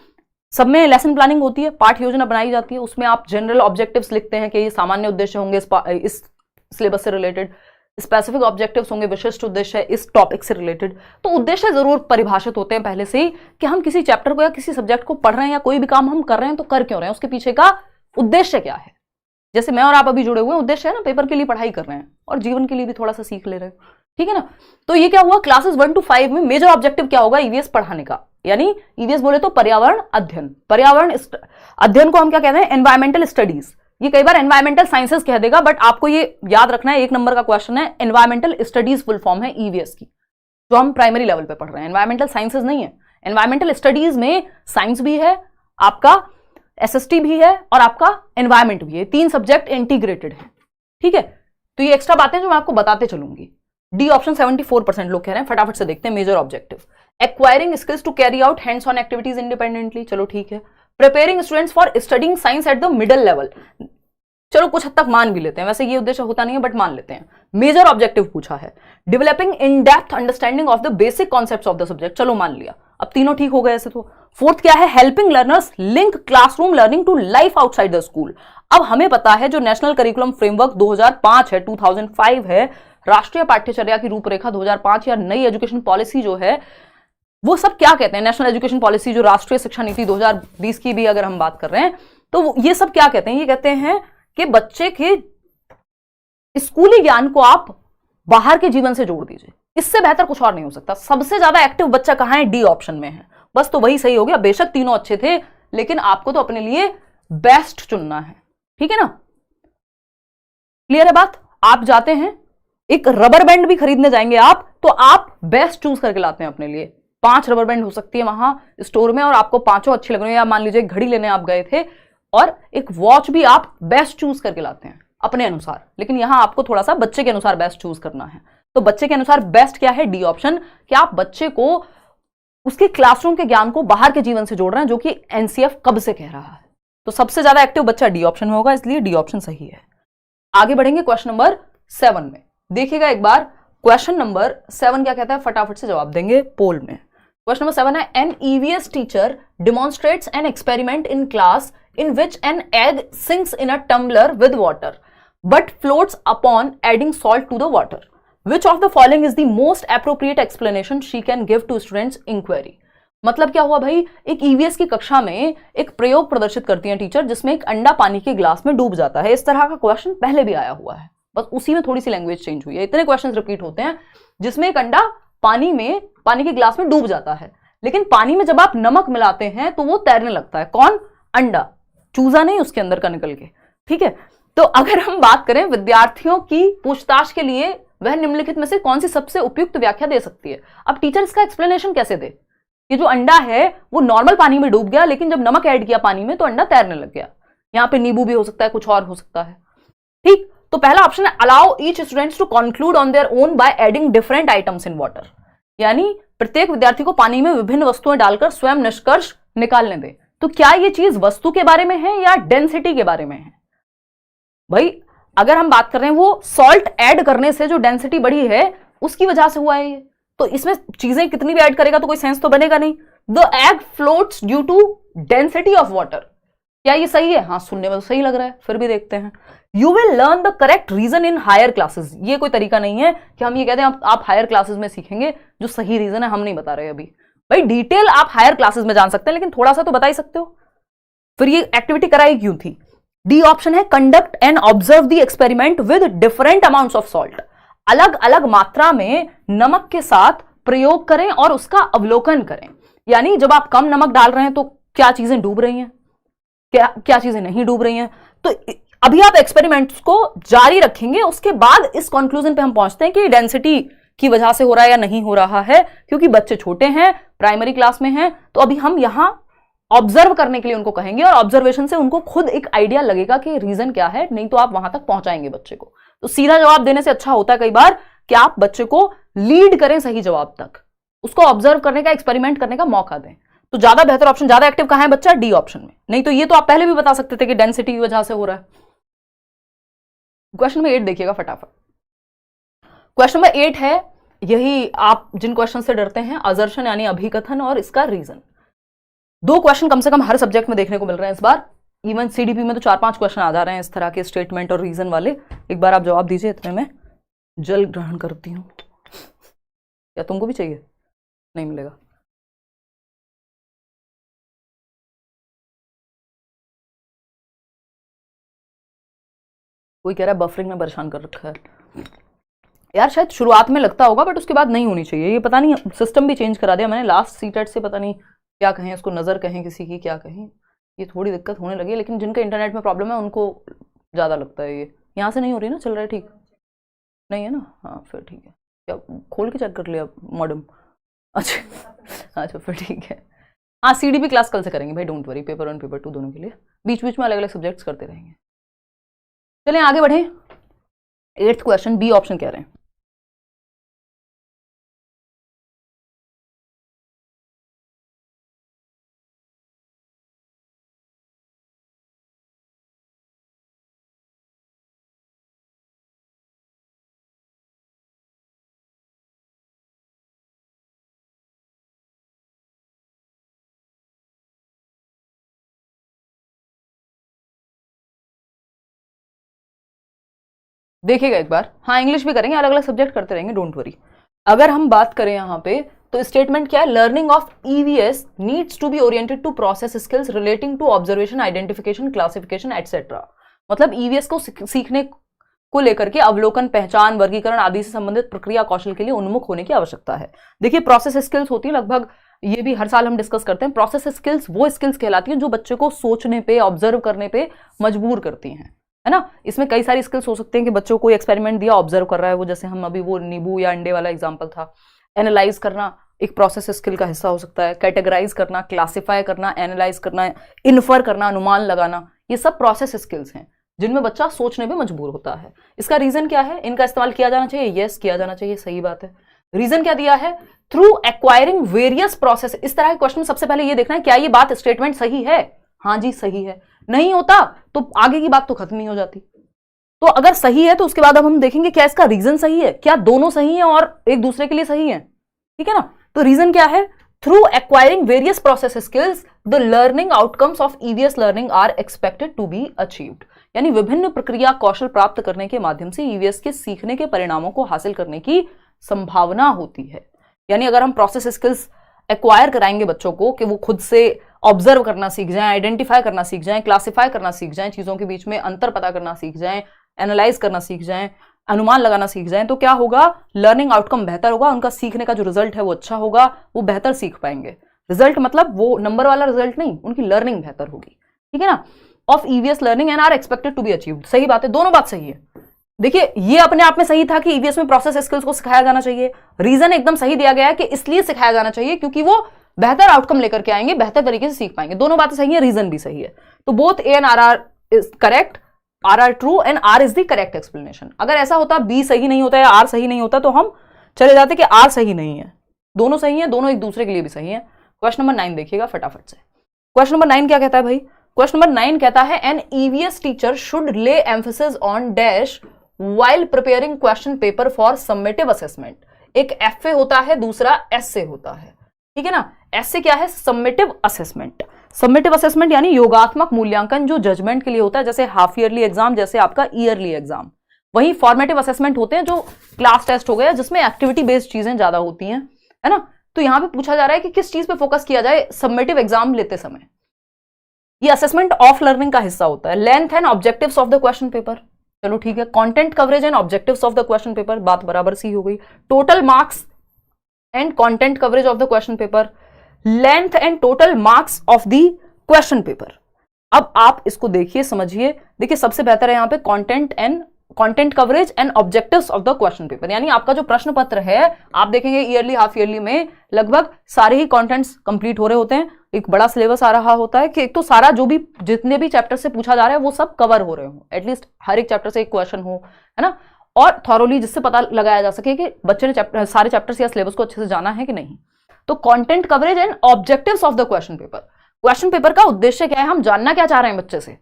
सब में लेसन प्लानिंग होती है, पाठ योजना बनाई जाती है। उसमें आप जनरल ऑब्जेक्टिव्स लिखते हैं कि ये सामान्य उद्देश्य होंगे इस सिलेबस से रिलेटेड, स्पेसिफिक ऑब्जेक्टिव्स होंगे विशिष्ट उद्देश्य इस टॉपिक से रिलेटेड। तो उद्देश्य जरूर परिभाषित होते हैं पहले से ही कि हम किसी चैप्टर को या किसी सब्जेक्ट को पढ़ रहे हैं या कोई भी काम हम कर रहे हैं तो कर क्यों रहे हैं, उसके पीछे का उद्देश्य क्या है। जैसे मैं और आप अभी जुड़े हुए हैं, उद्देश्य है ना पेपर के लिए पढ़ाई कर रहे हैं और जीवन के लिए भी थोड़ा सा सीख ले रहे हैं, ठीक है ना। तो ये क्या हुआ, क्लासेस 1 to 5 में मेजर ऑब्जेक्टिव क्या होगा ईवीएस पढ़ाने का। यानी ईवीएस बोले तो पर्यावरण अध्ययन, पर्यावरण अध्ययन को हम क्या कहते हैं, एनवायरमेंटल स्टडीज। ये कई बार एनवायरमेंटल साइंसेस कह देगा, बट आपको ये याद रखना है, 1 नंबर का क्वेश्चन है। एनवायरमेंटल स्टडीज फुल फॉर्म है ईवीएस की, जो हम प्राइमरी लेवल पे पढ़ रहे हैं। एनवायरमेंटल साइंसेस नहीं है, एनवायरमेंटल स्टडीज में साइंस भी है, आपका एसएसटी भी है और आपका एनवायरमेंट भी है, 3 सब्जेक्ट इंटीग्रेटेड है, ठीक है। तो ये एक्स्ट्रा बातें जो मैं आपको बताते चलूंगी। डी ऑप्शन 74% लोग कह रहे हैं, फटाफट से देखते हैं। Major objective acquiring skills to carry out hands on activities independently, चलो ठीक है। Preparing students for studying science at the middle level, चलो कुछ हद तक मान भी लेते हैं, वैसे ये उद्देश्य होता नहीं है बट मान लेते हैं। मेजर ऑब्जेक्टिव पूछा है, developing in depth understanding of the basic concepts of the subject, चलो मान लिया, अब तीनों ठीक हो गए ऐसे तो। 4th क्या है, helping learners link classroom learning to life outside the school. अब हमें पता है जो नेशनल करिकुलम फ्रेमवर्क 2005 है, 2005 है, राष्ट्रीय पाठ्यचर्या की रूपरेखा 2005 या नई एजुकेशन पॉलिसी जो है, वो सब क्या कहते हैं, नेशनल एजुकेशन पॉलिसी जो राष्ट्रीय शिक्षा नीति 2020 की भी अगर हम बात कर रहे हैं तो ये सब क्या कहते हैं, ये कहते हैं कि बच्चे के स्कूली ज्ञान को आप बाहर के जीवन से जोड़ दीजिए, इससे बेहतर कुछ और नहीं हो सकता। सबसे ज्यादा एक्टिव बच्चा कहां है, डी ऑप्शन में है, बस तो वही सही हो गया। बेशक तीनों अच्छे थे लेकिन आपको तो अपने लिए बेस्ट चुनना है, ठीक है ना। क्लियर है बात। आप जाते हैं एक रबर बैंड भी खरीदने जाएंगे आप, तो आप बेस्ट चूज करके लाते हैं अपने लिए। 5 रबर बैंड हो सकती है वहां स्टोर में और आपको 5 अच्छे लग रहे हैं, या मान लीजिए घड़ी लेने आप गए थे और एक वॉच भी आप बेस्ट चूज करके लाते हैं अपने अनुसार, लेकिन यहां आपको थोड़ा सा बच्चे के अनुसार बेस्ट चूज करना है। तो बच्चे के अनुसार बेस्ट क्या है, डी ऑप्शन, कि आप बच्चे को उसके क्लासरूम के ज्ञान को बाहर के जीवन से जोड़ रहे हैं, जो कि एनसीएफ कब से कह रहा है। तो सबसे ज्यादा एक्टिव बच्चा डी ऑप्शन में होगा, इसलिए डी ऑप्शन सही है। आगे बढ़ेंगे क्वेश्चन नंबर 7 में, देखिएगा एक बार क्वेश्चन नंबर 7 क्या कहता है, फटाफट से जवाब देंगे पोल में। क्वेश्चन नंबर 7 है, an EVS teacher demonstrates an experiment in class in which an egg sinks in a tumbler with water but floats upon adding salt to the water. Which of the following is the most appropriate explanation she can give to students inquiry? मतलब क्या हुआ भाई, एक EVS की कक्षा में एक प्रयोग प्रदर्शित करती है टीचर जिसमें एक अंडा पानी के ग्लास में डूब जाता है। इस तरह का क्वेश्चन पहले भी आया हुआ है, बस उसी में थोड़ी सी लैंग्वेज चेंज हुई है। इतने क्वेश्चन रिपीट होते हैं जिसमें एक अंडा पानी के ग्लास में डूब जाता है, लेकिन पानी में जब आप नमक मिलाते हैं तो वो तैरने लगता है। कौन, अंडा, चूजा नहीं उसके अंदर का निकल के, ठीक है। तो अगर हम बात करें विद्यार्थियों की पूछताछ के लिए वह निम्नलिखित में से कौन सी सबसे उपयुक्त व्याख्या दे सकती है। अब टीचर इसका एक्सप्लेनेशन कैसे दे कि जो अंडा है वो नॉर्मल पानी में डूब गया, लेकिन जब नमक ऐड किया पानी में तो अंडा तैरने लग गया। यहां पे नींबू भी हो सकता है, कुछ और हो सकता है, ठीक। तो पहला ऑप्शन है, allow each students to conclude on their own by adding different items in water, यानी प्रत्येक विद्यार्थी को पानी में विभिन्न वस्तुएं डालकर स्वयं निष्कर्ष निकालने दे। तो क्या ये चीज वस्तु के बारे में है या डेंसिटी के बारे में है? भाई अगर हम बात कर रहे हैं वो सॉल्ट ऐड करने से जो डेंसिटी बढ़ी है उसकी वजह से हुआ है ये, तो इसमें चीजें कितनी भी ऐड करेगा तो कोई सेंस तो बनेगा नहीं। The egg floats due to density of water, क्या ये सही है? हाँ, सुनने में तो सही लग रहा है, फिर भी देखते हैं। You will learn the correct reason in higher classes, ये कोई तरीका नहीं है कि हम ये कहते हैं आप हायर क्लासेस में सीखेंगे, जो सही रीजन है हम नहीं बता रहे अभी। भाई डिटेल आप हायर क्लासेस में जान सकते हैं, लेकिन थोड़ा सा तो बता ही सकते हो। फिर ये एक्टिविटी कराई क्यों थी? डी ऑप्शन है, conduct and observe the experiment with different amounts of salt, अलग अलग मात्रा में नमक के साथ प्रयोग करें और उसका अवलोकन करें। यानी जब आप कम नमक डाल रहे हैं तो क्या चीजें डूब रही हैं, क्या चीजें नहीं डूब रही हैं। तो अभी आप एक्सपेरिमेंट्स को जारी रखेंगे, उसके बाद इस कंक्लूजन पे हम पहुंचते हैं कि डेंसिटी की वजह से हो रहा है या नहीं हो रहा है, क्योंकि बच्चे छोटे हैं, प्राइमरी क्लास में हैं। तो अभी हम यहां ऑब्जर्व करने के लिए उनको कहेंगे और ऑब्जर्वेशन से उनको खुद एक आइडिया लगेगा कि रीजन क्या है, नहीं तो आप वहां तक पहुंचाएंगे बच्चे को। तो सीधा जवाब देने से अच्छा होता है कई बार कि आप बच्चे को लीड करें सही जवाब तक। उसको ऑब्जर्व करने का, एक्सपेरिमेंट करने का मौका दें। तो ज्यादा बेहतर ऑप्शन, ज्यादा एक्टिव कहां है बच्चा? डी ऑप्शन में। नहीं तो ये तो आप पहले भी बता सकते थे कि डेंसिटी की वजह से हो रहा है। क्वेश्चन नंबर 8 देखिएगा फटाफट। क्वेश्चन नंबर 8 है, यही आप जिन क्वेश्चन से डरते हैं, अजर्शन यानी अभिकथन और इसका रीजन। 2 क्वेश्चन कम से कम हर सब्जेक्ट में देखने को मिल रहे हैं इस बार। इवन सीडीपी में तो 4-5 क्वेश्चन आ जा रहे हैं इस तरह के स्टेटमेंट और रीजन वाले। एक बार आप जवाब दीजिए, इतने में जल ग्रहण करती हूं। क्या तुमको भी चाहिए? नहीं मिलेगा। कोई कह रहा है बफरिंग में परेशान कर रखा है। यार शायद शुरुआत में लगता होगा, बट उसके बाद नहीं होनी चाहिए। ये पता नहीं, सिस्टम भी चेंज करा दिया मैंने लास्ट सीटेट से, पता नहीं क्या कहें इसको, नजर कहें किसी की, क्या कहें, ये थोड़ी दिक्कत होने लगी है। लेकिन जिनका इंटरनेट में प्रॉब्लम है उनको ज़्यादा लगता है। ये यहाँ से नहीं हो रही ना, चल रहा है ठीक नहीं है ना? हाँ फिर ठीक है। क्या खोल के चेक कर लिया मॉडम? अच्छा अच्छा फिर ठीक है। हाँ सीडीपी क्लास कल से करेंगे भाई, डोंट वरी, पेपर 1 पेपर 2 दोनों के लिए बीच बीच में अलग अलग सब्जेक्ट्स करते रहेंगे। चलें आगे बढ़ें। 8th क्वेश्चन, बी ऑप्शन कह रहे हैं। देखिएगा एक बार, हाँ इंग्लिश भी करेंगे, अलग अलग सब्जेक्ट करते रहेंगे, डोंट वरी। अगर हम बात करें यहाँ पे तो स्टेटमेंट क्या है? Learning of EVS needs to be oriented to process skills relating to observation, identification, classification etcetera. मतलब ईवीएस को सीखने को लेकर के अवलोकन, पहचान, वर्गीकरण आदि से संबंधित प्रक्रिया कौशल के लिए उन्मुख होने की आवश्यकता है। देखिए प्रोसेस स्किल्स होती है लगभग, ये भी हर साल हम डिस्कस करते हैं। प्रोसेस स्किल्स वो स्किल्स कहलाती हैं जो बच्चे को सोचने पे, ऑब्जर्व करने पे मजबूर करती हैं, है ना। इसमें कई सारी स्किल्स हो सकते हैं कि बच्चों को एक्सपेरिमेंट दिया, ऑब्जर्व कर रहा है वो, जैसे हम अभी वो नींबू या अंडे वाला एग्जांपल था। एनालाइज करना एक प्रोसेस स्किल का हिस्सा हो सकता है। कैटेगराइज करना, क्लासिफाई करना, एनालाइज करना, इन्फर करना, अनुमान लगाना, ये सब प्रोसेस स्किल्स हैं जिनमें बच्चा सोचने पे मजबूर होता है। इसका रीजन क्या है? इनका इस्तेमाल किया जाना चाहिए, यस किया जाना चाहिए, सही बात है। रीजन क्या दिया है? Through acquiring various process. इस तरह के क्वेश्चन सबसे पहले ये देखना है क्या ये बात स्टेटमेंट सही है? हाँ जी सही है। नहीं होता तो आगे की बात तो खत्म ही हो जाती। तो अगर सही है तो उसके बाद अब हम देखेंगे क्या इसका रीजन सही है, क्या दोनों सही हैं और एक दूसरे के लिए सही है, ठीक है ना। तो रीजन क्या है? Through acquiring various process skills the learning outcomes of EVS learning are expected to be achieved. यानी विभिन्न प्रक्रिया कौशल प्राप्त करने के माध्यम से ईवीएस के सीखने के परिणामों को हासिल करने की संभावना होती है। यानी अगर हम प्रोसेस स्किल्स एक्वायर कराएंगे बच्चों को कि वो खुद से ऑब्जर्व करना सीख जाएं, आइडेंटिफाई करना सीख जाएं, क्लासिफाई करना सीख जाएं, चीजों के बीच में अंतर पता करना सीख जाएं, एनालाइज करना सीख जाएं, अनुमान लगाना सीख जाएं, तो क्या होगा? लर्निंग आउटकम बेहतर होगा, उनका सीखने का जो रिजल्ट है वो अच्छा होगा, वो बेहतर सीख पाएंगे। रिजल्ट मतलब वो नंबर वाला रिजल्ट नहीं, उनकी लर्निंग बेहतर होगी, ठीक है ना। Of EVS learning and are expected to be achieved. सही बात है, दोनों बात सही है। देखिए ये अपने आप में सही था कि ईवीएस में प्रोसेस स्किल्स को सिखाया जाना चाहिए। रीजन एकदम सही दिया गया है कि इसलिए सिखाया जाना चाहिए क्योंकि वो बेहतर आउटकम लेकर के आएंगे, बेहतर तरीके से सीख पाएंगे। दोनों बातें सही है, रीजन भी सही है। तो both A and R are is correct, R are true and R is the correct explanation. अगर ऐसा होता बी सही नहीं होता या आर सही नहीं होता तो हम चले जाते कि आर सही नहीं है। दोनों सही है, दोनों एक दूसरे के लिए भी सही है। क्वेश्चन नंबर 9 देखिएगा फटाफट से। क्वेश्चन नंबर 9 क्या कहता है भाई? क्वेश्चन नंबर 9 कहता है एन ईवीएस टीचर शुड ले emphasis on dash while preparing question paper for summative assessment। एक एफ होता है, दूसरा एस से होता है, ठीक है ना। एस से क्या है? Summative assessment. समेटिव असेसमेंट यानी योगात्मक मूल्यांकन जो जजमेंट के लिए होता है, जैसे हाफ ईयरली एग्जाम, जैसे आपका ईयरली एग्जाम। वही फॉर्मेटिव असेसमेंट होते हैं जो क्लास टेस्ट हो गया, जिसमें एक्टिविटी बेस्ड चीजें ज्यादा होती हैं, है ना। तो यहां पे पूछा जा रहा है कि किस चीज पे फोकस किया जाए समेटिव एग्जाम लेते समय। ये असेसमेंट ऑफ लर्निंग का हिस्सा होता है। Length and objectives of the question paper, चलो ठीक है। Content coverage and objectives of the question paper, बात बराबर सी हो गई। Total marks and content coverage of the question paper, length and total marks of the question paper. अब आप इसको देखिए, समझिए। देखिए सबसे बेहतर है यहां पे content coverage and objectives of the question paper. यानी आपका जो प्रश्न पत्र है, आप देखेंगे ईयरली हाफ ईयरली में लगभग सारे ही कंटेंट्स कंप्लीट हो रहे होते हैं। एक बड़ा सिलेबस आ रहा होता है कि एक तो सारा जो भी जितने भी चैप्टर से पूछा जा रहा है वो सब कवर हो रहे हो, एटलीस्ट हर एक चैप्टर से एक क्वेश्चन हो, है ना। और थॉरोली, जिससे पता लगाया जा सके कि बच्चे ने सारे चैप्टर्स या सिलेबस को अच्छे से जाना है कि नहीं। तो content coverage and objectives of the question paper. Question paper का उद्देश्य क्या है, हम जानना क्या चाह रहे हैं बच्चे से,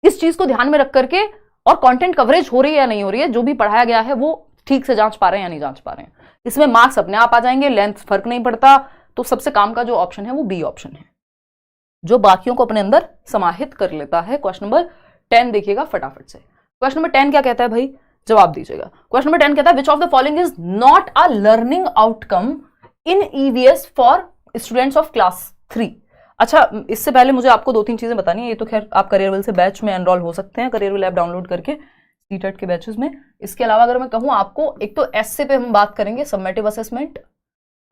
इस चीज को ध्यान में रख करके, और कंटेंट कवरेज हो रही है या नहीं हो रही है, जो भी पढ़ाया गया है वो ठीक से जांच पा रहे हैं या नहीं जांच पा रहे हैं। इसमें मार्क्स अपने आप आ जाएंगे, लेंथ फर्क नहीं पड़ता। तो सबसे काम का जो ऑप्शन है वो बी ऑप्शन है, जो बाकियों को अपने अंदर समाहित कर लेता है। क्वेश्चन नंबर 10 देखिएगा फटाफट से। क्वेश्चन नंबर 10 क्या कहता है भाई, जवाब दीजिएगा। क्वेश्चन नंबर 10 कहता है which of the following is not a learning outcome in EVS for students of class 3। अच्छा, इससे पहले मुझे आपको 2-3 चीजें बतानी है। ये तो खैर आप करियरविल से बैच में एनरोल हो सकते हैं, करियरविल ऐप डाउनलोड करके सीटेट के बैचेस में। इसके अलावा अगर मैं कहूं आपको, एक तो एसए पे हम बात करेंगे, सबमेटिव असेसमेंट,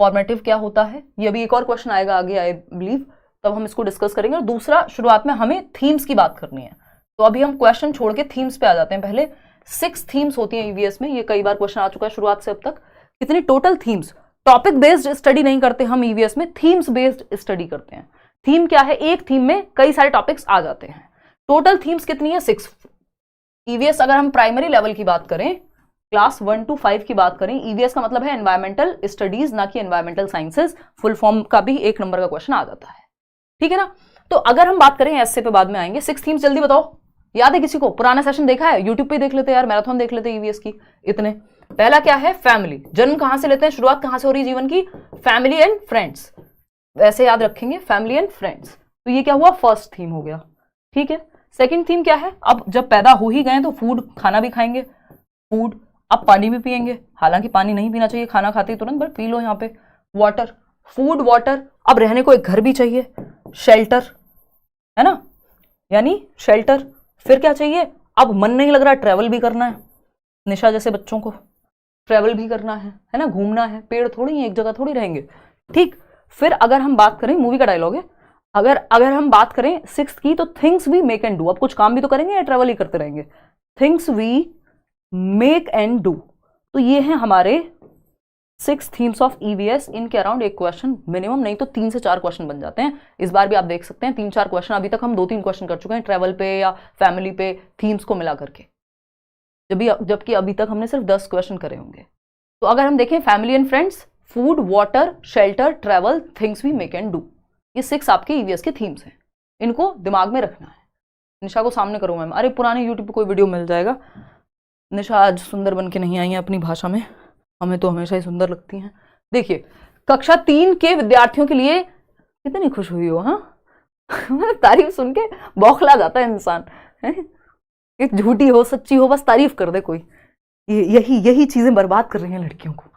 फॉर्मेटिव क्या होता है, ये भी एक और क्वेश्चन आएगा आगे आई बिलीव, तब हम इसको डिस्कस करेंगे। और दूसरा, शुरुआत में हमें थीम्स की बात करनी है, तो अभी हम क्वेश्चन छोड़ के थीम्स पे आ जाते हैं। पहले 6 थीम्स होती हैं ईवीएस में, ये कई बार क्वेश्चन आ चुका है शुरुआत से अब तक। कितनी total themes, topic based study नहीं करते हम ईवीएस में, थीम्स बेस्ड स्टडी करते हैं। थीम क्या है, एक थीम में कई सारे टॉपिक्स आ जाते हैं। टोटल थीम्स कितनी है, 6। ईवीएस अगर हम प्राइमरी लेवल की बात करें, क्लास 1 to 5 की बात करें, ईवीएस का मतलब है एनवायरमेंटल स्टडीज, ना कि एनवायरमेंटल साइंसेज। फुल फॉर्म का भी 1 नंबर का क्वेश्चन आ जाता है, ठीक है ना। तो अगर हम बात करें एसए पे बाद में आएंगे। 6 थीम्स जल्दी बताओ, याद है किसी को? पुराना सेशन देखा है, यूट्यूब पे देख लेते यार, मैराथन देख लेते ईवीएस की। इतने, पहला क्या है, फैमिली। जन्म कहां से लेते हैं, शुरुआत कहां से हो रही है जीवन की, फैमिली एंड फ्रेंड्स, वैसे याद रखेंगे फैमिली एंड फ्रेंड्स। तो ये क्या हुआ, फर्स्ट थीम हो गया, ठीक है। सेकंड थीम क्या है, अब जब पैदा हो ही गए तो फूड, खाना भी खाएंगे, फूड। अब पानी भी पिएंगे, हालांकि पानी नहीं पीना चाहिए खाना खाते ही तुरंत, बट पी लो यहाँ पे। Water, food, water. अब रहने को एक घर भी चाहिए, शेल्टर, है ना, यानी शेल्टर। फिर क्या चाहिए, अब मन नहीं लग रहा, ट्रैवल भी करना है, निशा जैसे बच्चों को ट्रैवल भी करना है ना, घूमना है, पेड़ थोड़ी एक जगह थोड़ी रहेंगे, ठीक। फिर अगर हम बात करें, मूवी का डायलॉग है, अगर हम बात करें 6th की, तो things we make and do. अब कुछ काम भी तो करेंगे या ट्रैवल ही करते रहेंगे, things we make and do. तो ये हैं हमारे 6 थीम्स ऑफ ईवीएस। इनके अराउंड एक क्वेश्चन मिनिमम, नहीं तो 3 से 4 क्वेश्चन बन जाते हैं। इस बार भी आप देख सकते हैं 3-4 क्वेश्चन। अभी तक हम 2-3 क्वेश्चन कर चुके हैं ट्रैवल पे या फैमिली पे, थीम्स को मिला करके, जबकि अभी तक हमने सिर्फ 10 क्वेश्चन करे होंगे। तो अगर हम देखें, family and friends, food, water, shelter, travel, things we make and do, ये 6 आपके ईवीएस के थीम्स हैं। इनको दिमाग में रखना है। निशा को सामने करो मैम, अरे पुराने यूट्यूब पे कोई वीडियो मिल जाएगा। निशा आज सुंदर बन के नहीं आई है अपनी भाषा में, हमें तो हमेशा ही सुंदर लगती हैं। देखिए, कक्षा 3 के विद्यार्थियों के लिए कितनी खुश हुई हो, हाँ तारीफ सुन के बौखला जाता है इंसान, है? झूठी हो सच्ची हो, बस तारीफ कर दे कोई। यही चीजें बर्बाद कर रही हैं लड़कियों को,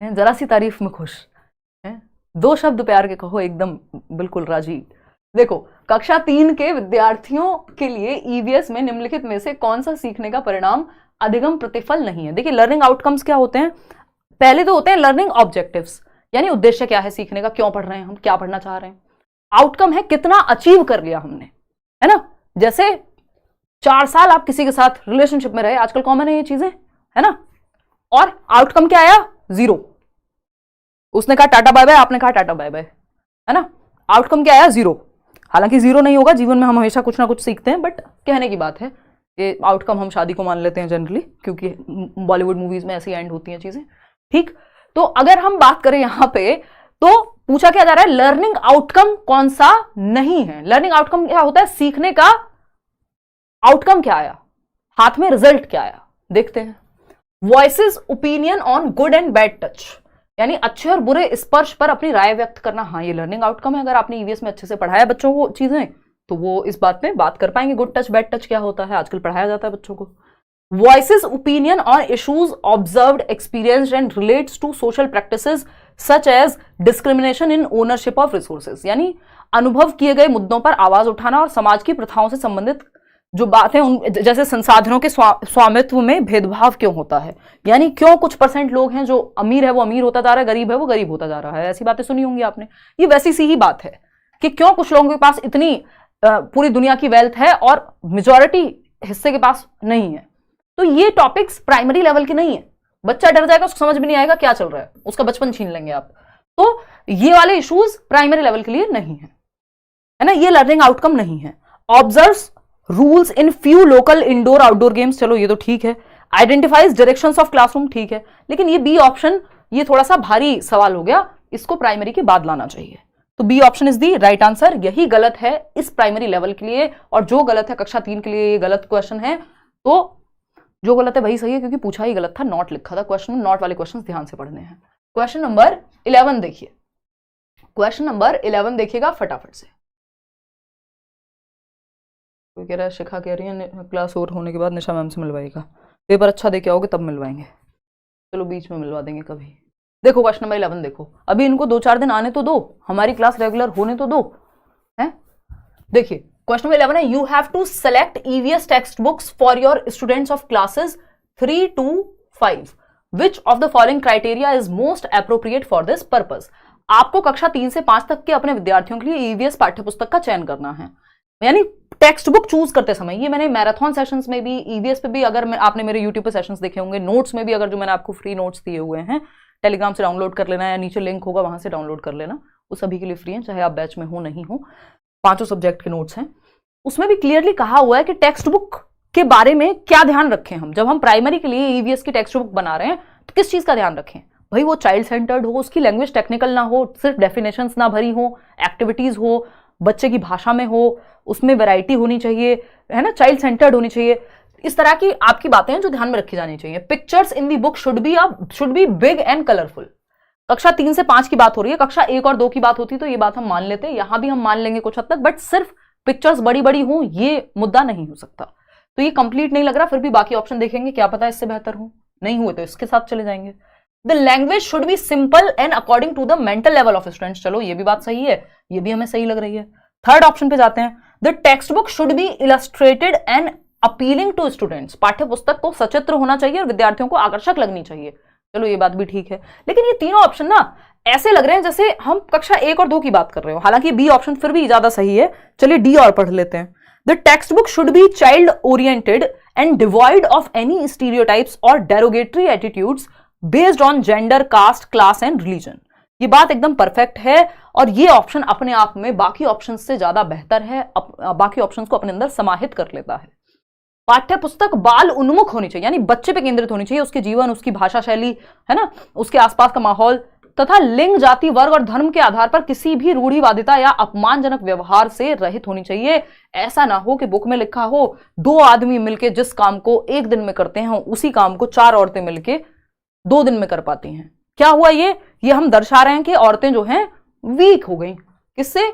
जरा सी तारीफ में खुश है। 2 शब्द प्यार के कहो, एकदम बिल्कुल राजी। देखो, कक्षा 3 के विद्यार्थियों के लिए ईवीएस में निम्नलिखित में से कौन सा सीखने का परिणाम अधिगम प्रतिफल नहीं है। देखिए, लर्निंग आउटकम्स क्या होते हैं, पहले तो होते हैं लर्निंग ऑब्जेक्टिव्स, यानी उद्देश्य क्या है सीखने का, क्यों पढ़ रहे हैं हम, क्या पढ़ना चाह रहे हैं। आउटकम है कितना अचीव कर लिया हमने, है ना। जैसे 4 साल आप किसी के साथ रिलेशनशिप में रहे, आजकल कॉमन है ये चीजें, है ना, और आउटकम क्या आया, 0। उसने कहा टाटा बाय बाय, आपने कहा टाटा बाय बाय, है ना, आउटकम क्या आया, 0। हालांकि 0 नहीं होगा, जीवन में हम हमेशा कुछ ना कुछ सीखते हैं, बट कहने की बात है, ये आउटकम हम शादी को मान लेते हैं जनरली, क्योंकि बॉलीवुड मूवीज में ऐसी एंड होती हैं चीजें, ठीक। तो अगर हम बात करें यहां पे, तो पूछा क्या जा रहा है, लर्निंग आउटकम कौन सा नहीं है। लर्निंग आउटकम क्या होता है, सीखने का आउटकम क्या आया, हाथ में रिजल्ट क्या आया, देखते हैं। Voices opinion on good and bad touch, यानी अच्छे और बुरे स्पर्श पर अपनी राय व्यक्त करना, हाँ ये लर्निंग आउटकम है। अगर आपने ईवीएस में अच्छे से पढ़ाया बच्चों को चीजें, तो वो इस बात में बात कर पाएंगे, गुड टच बैड टच क्या होता है, आजकल पढ़ाया जाता है बच्चों को। Voices opinion on issues observed, experienced and relates to social practices such as discrimination in ownership of resources, यानी अनुभव किए गए मुद्दों पर आवाज उठाना और समाज की प्रथाओं से संबंधित जो बातें, उन जैसे संसाधनों के स्वामित्व में भेदभाव क्यों होता है, यानी क्यों कुछ % लोग हैं, जो अमीर है वो अमीर होता जा रहा है, गरीब है वो गरीब होता जा रहा है। ऐसी बातें सुनी होंगी आपने। ये वैसी सी ही बात है कि क्यों कुछ लोगों के पास इतनी पूरी दुनिया की वेल्थ है और मेजॉरिटी हिस्से के पास नहीं है। तो ये टॉपिक्स प्राइमरी लेवल के नहीं है, बच्चा डर जाएगा, उसको समझ भी नहीं आएगा क्या चल रहा है, उसका बचपन छीन लेंगे आप। तो ये वाले इश्यूज प्राइमरी लेवल के लिए नहीं है ना, ये लर्निंग आउटकम नहीं है। Observes rules in few local indoor outdoor games, चलो ये तो ठीक है। आइडेंटिफाइज डायरेक्शंस ऑफ क्लासरूम, ठीक है, लेकिन ये बी ऑप्शन ये थोड़ा सा भारी सवाल हो गया, इसको प्राइमरी के बाद लाना चाहिए। तो B option is the right answer. यही गलत है इस प्राइमरी लेवल के लिए, और जो गलत है कक्षा 3 के लिए ये गलत क्वेश्चन है। तो जो गलत है वही सही है, क्योंकि पूछा ही गलत था, नॉट लिखा था क्वेश्चन में। नॉट वाले क्वेश्चन ध्यान से पढ़ने हैं। क्वेश्चन नंबर 11 देखिए, क्वेश्चन नंबर 11 देखिएगा फटाफट से। कोई कह रहा है, शिखा कह रही है क्लास ओवर होने के बाद निशा मैम से मिलवाएगा, पेपर अच्छा देके आओगे तब मिलवाएंगे। चलो बीच में मिलवा देंगे कभी। देखो क्वेश्चन नंबर 11 देखो, अभी इनको 2-4 दिन आने तो दो, हमारी क्लास रेगुलर होने तो दो है। देखिए क्वेश्चन नंबर 11 है, you have to select EVS text books for your students of classes 3 to 5, which of the following criteria is most appropriate for this purpose. आपको कक्षा 3 से 5 तक के अपने विद्यार्थियों के लिए ईवीएस पाठ्यपुस्तक का चयन करना है, यानी टेक्स्ट बुक चूज करते समय। ये मैंने मैराथन सेशंस में भी, ईवीएस पे भी, अगर आपने मेरे यूट्यूब पे सेशंस देखे होंगे, नोट्स में भी, अगर जो मैंने आपको फ्री नोट्स दिए हुए हैं, टेलीग्राम से डाउनलोड कर लेना, या नीचे लिंक होगा वहां से डाउनलोड कर लेना, वो सभी के लिए फ्री है, चाहे आप बैच में हो नहीं हो, 5 सब्जेक्ट के नोट्स हैं। उसमें भी क्लियरली कहा हुआ है कि टेक्स्ट बुक के बारे में क्या ध्यान रखें हम, जब हम प्राइमरी के लिए ईवीएस की टेक्स्ट बुक बना रहे हैं तो किस चीज का ध्यान रखें भाई। वो चाइल्ड सेंटर्ड हो, उसकी लैंग्वेज टेक्निकल ना हो, सिर्फ डेफिनेशंस ना भरी हो, एक्टिविटीज हो, बच्चे की भाषा में हो, उसमें वैरायटी होनी चाहिए, है ना, चाइल्ड सेंटर्ड होनी चाहिए। इस तरह की आपकी बातें हैं जो ध्यान में रखी जानी चाहिए। Pictures in the book should B big and colourful. कक्षा 3 से 5 की बात हो रही है, कक्षा 1 और 2 की बात होती तो ये बात हम मान लेते, यहां भी हम मान लेंगे कुछ हद तक, बट सिर्फ पिक्चर्स बड़ी बड़ी हो ये मुद्दा नहीं हो सकता। तो ये कंप्लीट नहीं लग रहा, फिर भी बाकी ऑप्शन देखेंगे, क्या पता इससे बेहतर हो, नहीं हुए तो इसके साथ चले जाएंगे। The language should be simple and according to the mental level of students, चलो ये भी बात सही है, ये भी हमें सही लग रही है। थर्ड ऑप्शन पे जाते हैं, the text book should be illustrated and appealing to students, पाठ्य पुस्तक को सचित्र होना चाहिए और विद्यार्थियों को आकर्षक लगनी चाहिए, चलो ये बात भी ठीक है। लेकिन ये तीनों ऑप्शन ना ऐसे लग रहे हैं जैसे हम कक्षा 1 और 2 की बात कर रहे हो, हालांकि बी ऑप्शन फिर भी ज्यादा सही है। चलिए डी और पढ़ लेते हैं। The text book should be child oriented and devoid of any stereotypes और derogatory attitudes based on gender, caste, class and religion. ये बात एकदम परफेक्ट है, और ये ऑप्शन अपने आप में बाकी ऑप्शन से ज्यादा बेहतर है, बाकी ऑप्शन को अपने अंदर समाहित कर लेता है। पाठ्य पुस्तक बाल उन्मुख होनी चाहिए, यानी बच्चे पे केंद्रित होनी चाहिए, उसके जीवन, उसकी भाषा शैली, है ना, उसके आसपास का माहौल, तथा लिंग, जाति, वर्ग और धर्म के आधार पर किसी भी रूढ़िवादिता या अपमानजनक व्यवहार से रहित होनी चाहिए। ऐसा ना हो कि बुक में लिखा हो 2 आदमी मिलकर जिस काम को 1 दिन में करते हैं उसी काम को 4 औरतें मिलकर 2 दिन में कर पाती हैं। क्या हुआ, ये हम दर्शा रहे हैं कि औरतें जो हैं वीक हो गई, किससे,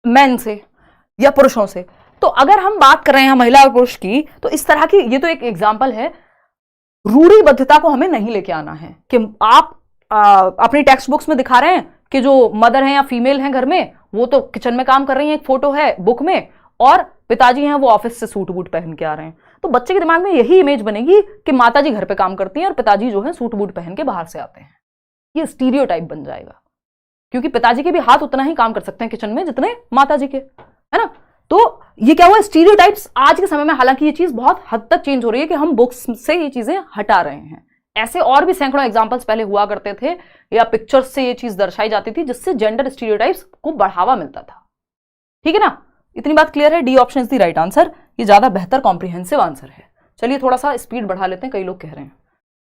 मैन से या पुरुषों से। तो अगर हम बात कर रहे हैं महिला और पुरुष की, तो इस तरह की, ये तो एक एग्जाम्पल है, रूढ़िबद्धता को हमें नहीं लेके आना है कि आप अपनी टेक्स्ट बुक्स में दिखा रहे हैं कि जो मदर हैं या फीमेल हैं घर में, वो तो किचन में काम कर रही हैं, एक फोटो है बुक में, और पिताजी हैं वो ऑफिस से सूट बूट पहन के आ रहे हैं। तो बच्चे के दिमाग में यही इमेज बनेगी कि माताजी घर पे काम करती हैं और पिताजी जो है सूट बूट पहन के बाहर से आते हैं। ये स्टीरियोटाइप बन जाएगा, क्योंकि पिताजी के भी हाथ उतना ही काम कर सकते हैं किचन में जितने माताजी के, है ना। तो ये क्या हुआ, स्टीरियोटाइप्स आज के समय में, हालांकि ये चीज बहुत हद तक चेंज हो रही है कि हम बुक्स से ये चीजें हटा रहे हैं। ऐसे और भी सैकड़ों एग्जांपल्स पहले हुआ करते थे, या पिक्चर्स से ये चीज दर्शाई जाती थी जिससे जेंडर स्टीरियोटाइप्स को बढ़ावा मिलता था। ठीक है ना, इतनी बात क्लियर है। D option is the right answer, ये ज्यादा बेहतर कॉम्प्रिहेंसिव आंसर है। चलिए थोड़ा सा स्पीड बढ़ा लेते हैं, कई लोग कह रहे हैं।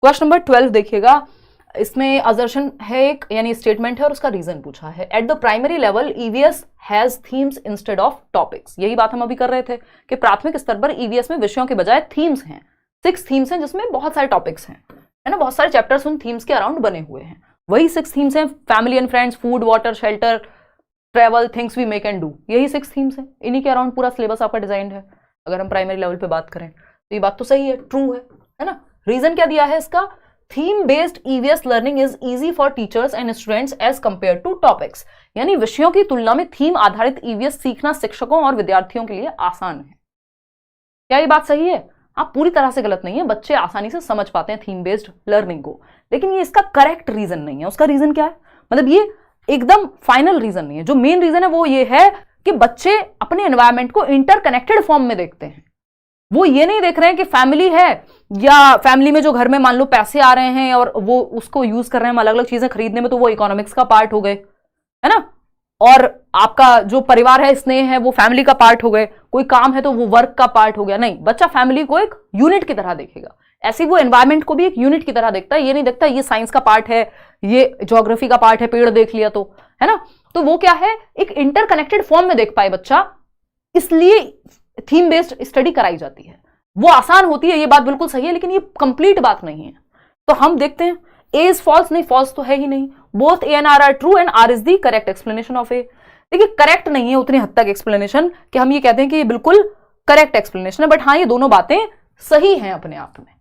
क्वेश्चन नंबर 12 देखिएगा, इसमें असर्शन है एक, यानी स्टेटमेंट है और उसका रीजन पूछा है। At the primary level EVS has themes instead of topics. यही बात हम अभी कर रहे थे कि प्राथमिक स्तर पर ईवीएस में विषयों के बजाय थीम्स हैं, 6 थीम्स हैं जिसमें बहुत सारे टॉपिक्स हैं, है ना, बहुत सारे चैप्टर्स उन थीम्स के अराउंड बने हुए हैं। वही 6 थीम्स हैं, family and friends, food, water, shelter, travel, things we make and do, यही 6 थीम्स हैं। इन्हीं के अराउंड पूरा सिलेबस आपका डिजाइंड है। अगर हम प्राइमरी लेवल पे बात करें तो ये बात तो सही है, ट्रू है ना। रीजन क्या दिया है इसका, theme based EVS learning is easy for teachers and students as compare to topics, यानी विषयों की तुलना में थीम आधारित ईवीएस सीखना शिक्षकों और विद्यार्थियों के लिए आसान है। क्या ये बात सही है? आप पूरी तरह से गलत नहीं है, बच्चे आसानी से समझ पाते हैं थीम बेस्ड लर्निंग को, लेकिन ये इसका करेक्ट रीजन नहीं है। उसका रीजन क्या है, मतलब ये एकदम फाइनल रीजन नहीं है। जो मेन रीजन है वो ये है कि बच्चे अपने एनवायरमेंट को इंटरकनेक्टेड फॉर्म में देखते हैं। वो ये नहीं देख रहे हैं कि फैमिली है, या फैमिली में जो घर में मान लो पैसे आ रहे हैं और वो उसको यूज कर रहे हैं अलग अलग चीजें खरीदने में, तो वो इकोनॉमिक्स का पार्ट हो गए, है ना। और आपका जो परिवार है, स्नेह है, वो फैमिली का पार्ट हो गए। कोई काम है तो वो वर्क का पार्ट हो गया, नहीं, बच्चा फैमिली को एक यूनिट की तरह देखेगा। ऐसे वो एनवायरमेंट को भी एक यूनिट की तरह देखता है, ये नहीं देखता ये साइंस का पार्ट है, ये ज्योग्राफी का पार्ट है, पेड़ देख लिया तो, है ना। तो वो क्या है, एक इंटरकनेक्टेड फॉर्म में देख पाए बच्चा, इसलिए थीम बेस्ड स्टडी कराई जाती है। वो आसान होती है, ये बात बिल्कुल सही है, लेकिन ये कंप्लीट बात नहीं है। तो हम देखते हैं ए इज फॉल्स, नहीं फॉल्स तो है ही नहीं, both A and R true and R is the correct explanation of A. देखिए करेक्ट नहीं है उतनी हद तक एक्सप्लेनेशन कि हम ये कहते हैं कि ये बिल्कुल करेक्ट एक्सप्लेनेशन है, बट हाँ ये दोनों बातें सही हैं अपने आप में,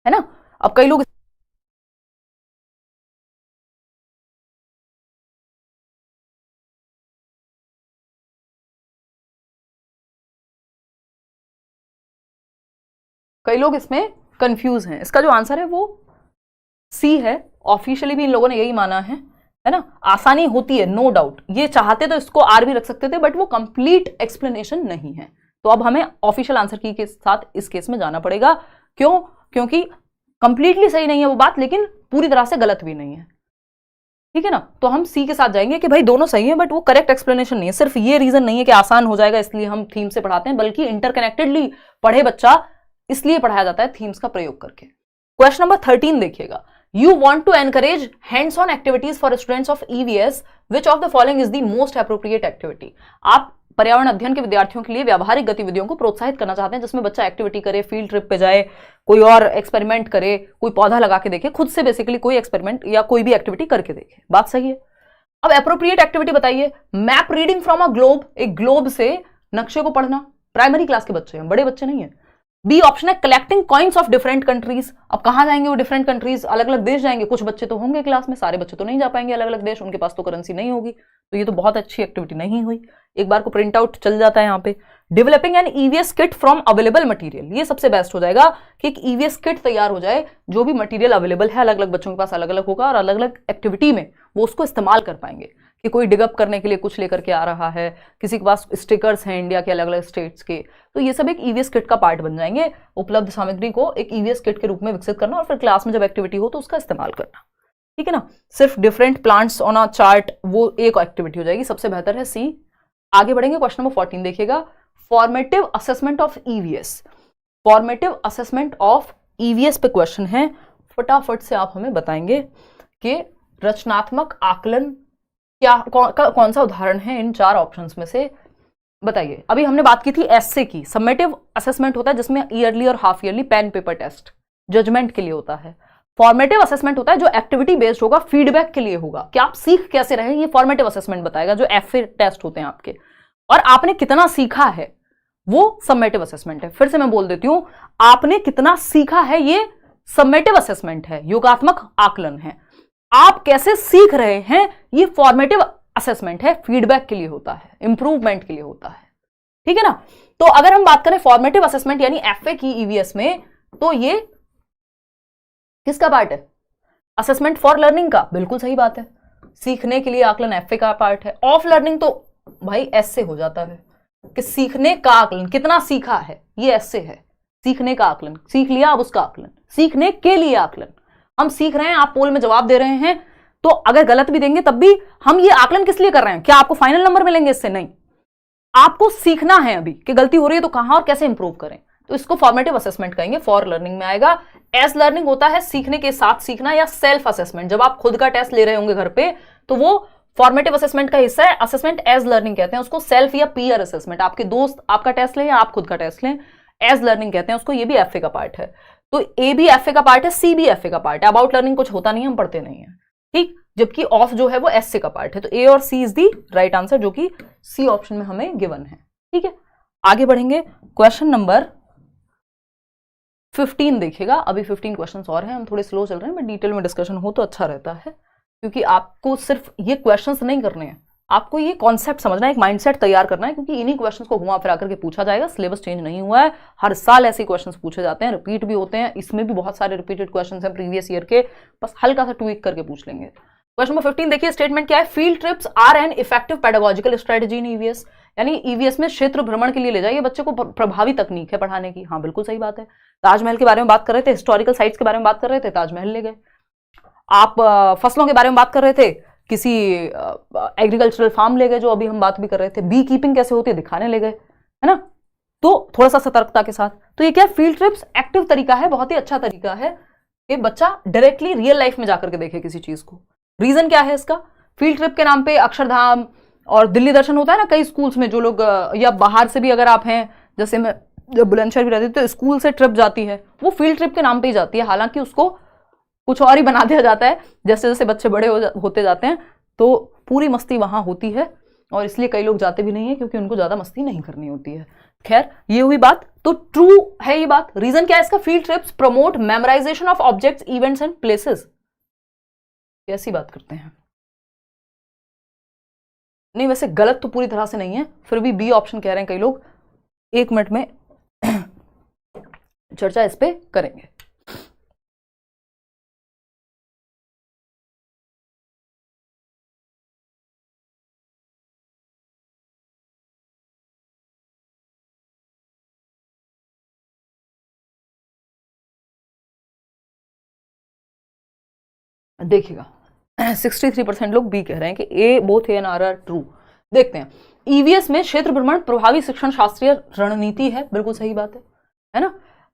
है ना। अब कई लोग इसमें कंफ्यूज हैं। इसका जो आंसर है वो सी है, ऑफिशियली भी इन लोगों ने यही माना है ना। आसानी होती है नो डाउट, ये चाहते तो इसको आर भी रख सकते थे, बट वो कंप्लीट एक्सप्लेनेशन नहीं है। तो अब हमें ऑफिशियल आंसर की के साथ इस केस में जाना पड़ेगा। क्यों? क्योंकि कंप्लीटली सही नहीं है वो बात, लेकिन पूरी तरह से गलत भी नहीं है, ठीक है ना। तो हम सी के साथ जाएंगे कि भाई दोनों सही है, बट वो करेक्ट एक्सप्लेनेशन नहीं है। सिर्फ ये रीजन नहीं है कि आसान हो जाएगा इसलिए हम थीम से पढ़ाते हैं, बल्कि इंटरकनेक्टेडली पढ़े बच्चा इसलिए पढ़ाया जाता है थीम्स का प्रयोग करके। क्वेश्चन नंबर 13 देखिएगा, you want to encourage hands on activities for students of EVS, which of the following is the most appropriate activity. आप पर्यावरण अध्ययन के विद्यार्थियों के लिए व्यावहारिक गतिविधियों को प्रोत्साहित करना चाहते हैं, जिसमें बच्चा एक्टिविटी करे, फील्ड ट्रिप पे जाए, कोई और एक्सपेरिमेंट करे, कोई पौधा लगा के देखे, खुद से बेसिकली कोई एक्सपेरिमेंट या कोई भी एक्टिविटी करके देखे। बात सही है। अब एप्रोप्रिएट एक्टिविटी बताइए, map reading from a globe, एक ग्लोब से नक्शे को पढ़ना, प्राइमरी क्लास के बच्चे हैं, बड़े बच्चे नहीं है। बी ऑप्शन है collecting coins of different countries. अब कहां जाएंगे वो डिफरेंट कंट्रीज, अलग अलग देश जाएंगे, कुछ बच्चे तो होंगे क्लास में, सारे बच्चे तो नहीं जा पाएंगे अलग अलग देश, उनके पास तो करेंसी नहीं होगी, तो ये तो बहुत अच्छी एक्टिविटी नहीं हुई, एक बार को प्रिंट आउट चल जाता है यहाँ पे। Developing N EVS kit from available material, ये सबसे बेस्ट हो जाएगा कि एक ईवीएस किट तैयार हो जाए, जो भी मटीरियल अवेलेबल है अलग अलग बच्चों के पास अलग अलग होगा, और अलग अलग एक्टिविटी में वो उसको इस्तेमाल कर पाएंगे। कि कोई डिगअप करने के लिए कुछ लेकर के आ रहा है, किसी के पास स्टिकर्स हैं इंडिया के अलग अलग स्टेट्स के, तो ये सब एक ईवीएस किट का पार्ट बन जाएंगे। उपलब्ध सामग्री को एक ईवीएस किट के रूप में विकसित करना और फिर क्लास में जब एक्टिविटी हो तो उसका इस्तेमाल करना, ठीक है ना। सिर्फ different plants on a chart वो एक एक्टिविटी हो जाएगी, सबसे बेहतर है सी। आगे बढ़ेंगे, क्वेश्चन नंबर 14 देखिएगा, formative assessment of EVS. Formative assessment of EVS पे क्वेश्चन है, फटाफट से आप हमें बताएंगे कि रचनात्मक आकलन क्या कौन सा उदाहरण है इन चार ऑप्शंस में से, बताइए। अभी हमने बात की थी एसए की। समेटिव असेसमेंट होता है जिसमें ईयरली और half yearly pen paper test judgement के लिए होता है। फॉर्मेटिव असेसमेंट होता है जो एक्टिविटी बेस्ड होगा, फीडबैक के लिए होगा कि आप सीख कैसे रहे, ये फॉर्मेटिव असेसमेंट बताएगा, जो एफए टेस्ट होते हैं आपके, और आपने कितना सीखा है वो समेटिव असेसमेंट है। फिर से मैं बोल देती हूं, आपने कितना सीखा है ये समेटिव असेसमेंट है, योगात्मक आकलन है। आप कैसे सीख रहे हैं ये फॉर्मेटिव असेसमेंट है, फीडबैक के लिए होता है, इंप्रूवमेंट के लिए होता है, ठीक है ना। तो अगर हम बात करें फॉर्मेटिव असेसमेंट यानी एफए की ईवीएस में, तो ये किसका पार्ट है? असेसमेंट फॉर लर्निंग का, बिल्कुल सही बात है। सीखने के लिए आकलन एफए का पार्ट है। ऑफ लर्निंग तो भाई एस से हो जाता है कि सीखने का आकलन, कितना सीखा है, ये एस से है। सीखने का आकलन, सीख लिया अब उसका आकलन, सीखने के लिए आकलन, हम सीख रहे हैं, आप पोल में जवाब दे रहे हैं, तो अगर गलत भी देंगे तब भी हम ये आकलन किस लिए कर रहे हैं? क्या आपको फाइनल नंबर मिलेंगे इससे? नहीं, आपको सीखना है अभी कि गलती हो रही है तो कहां और कैसे इंप्रूव करें, तो इसको फॉर्मेटिव असेसमेंट कहेंगे, फॉर लर्निंग में आएगा। एज लर्निंग होता है सीखने के साथ सीखना या सेल्फ असेसमेंट, जब आप खुद का टेस्ट ले रहे होंगे घर पे तो वो फॉर्मेटिव असेसमेंट का हिस्सा है। असेसमेंट एज लर्निंग कहते हैं उसको, सेल्फ या पीयर असेसमेंट, आपके दोस्त आपका टेस्ट लें या आप खुद का टेस्ट लें, एज लर्निंग कहते हैं उसको, ये भी एफए का पार्ट है। तो ए भी एफए का पार्ट है, सी भी एफए का पार्ट है। अबाउट लर्निंग कुछ होता नहीं है, हम पढ़ते नहीं है, ठीक। जबकि ऑफ जो है वो एसए का पार्ट है। तो ए और सी इज दी राइट आंसर, जो कि सी ऑप्शन में हमें गिवन है, ठीक है। आगे बढ़ेंगे, क्वेश्चन नंबर 15 देखिएगा। अभी 15 क्वेश्चंस और हैं, हम थोड़े स्लो चल रहे हैं, बट डिटेल में डिस्कशन हो तो अच्छा रहता है, क्योंकि आपको सिर्फ ये क्वेश्चंस नहीं करने हैं, आपको ये कॉन्सेप्ट समझना है, एक माइंडसेट तैयार करना है, क्योंकि इन्हीं क्वेश्चंस को घुमा फिरा करके पूछा जाएगा। सिलेबस चेंज नहीं हुआ है, हर साल ऐसे क्वेश्चंस पूछे जाते हैं, रिपीट भी होते हैं, इसमें भी बहुत सारे रिपीटेड क्वेश्चंस हैं प्रीवियस ईयर के, बस हल्का सा ट्वीक करके पूछ लेंगे। क्वेश्चन नंबर 15 देखिए, स्टेटमेंट क्या है? Field trips are an effective pedagogical strategy in EVS, यानी ईवीएस में क्षेत्र भ्रमण के लिए ले जाइए बच्चे को, प्रभावी तकनीक है पढ़ाने की। हाँ बिल्कुल सही बात है। ताजमहल के बारे में बात कर रहे थे, हिस्टोरिकल साइट्स के बारे में बात कर रहे थे, ताजमहल ले गए। आप फसलों के बारे में बात कर रहे थे, किसी एग्रीकल्चरल फार्म ले गए, जो अभी हम बात भी कर रहे थे। बी कीपिंग कैसे होती है दिखाने ले गए, है ना। तो थोड़ा सा सतर्कता के साथ। तो ये क्या है, फील्ड ट्रिप्स एक्टिव तरीका है, बहुत ही अच्छा तरीका है कि बच्चा डायरेक्टली रियल लाइफ में जाकर के देखे किसी चीज को। रीजन क्या है इसका, फील्ड ट्रिप के नाम पे अक्षरधाम और दिल्ली दर्शन होता है ना कई स्कूल्स में, जो लोग या बाहर से भी अगर आप हैं, जैसे मैं जब बुलंदशहर भी रहती थी तो स्कूल से ट्रिप जाती है, वो फील्ड ट्रिप के नाम पे ही जाती है, हालांकि उसको कुछ और ही बना दिया जाता है। जैसे जैसे बच्चे बड़े होते जाते हैं तो पूरी मस्ती वहां होती है, और इसलिए कई लोग जाते भी नहीं है क्योंकि उनको ज्यादा मस्ती नहीं करनी होती है। खैर ये हुई बात, तो ट्रू है ये बात। रीजन क्या है इसका, field trips promote memorisation of objects, events and places. कैसी बात करते हैं, नहीं वैसे गलत तो पूरी तरह से नहीं है, फिर भी बी ऑप्शन कह रहे हैं कई लोग। 1 मिनट में चर्चा इस पे करेंगे। देखिएगा 63% लोग बी कह रहे हैं कि A, both A and R are true. देखते हैं, ईवीएस में क्षेत्र भ्रमण प्रभावी शिक्षण शास्त्रीय रणनीति है, बिल्कुल सही बात है ना।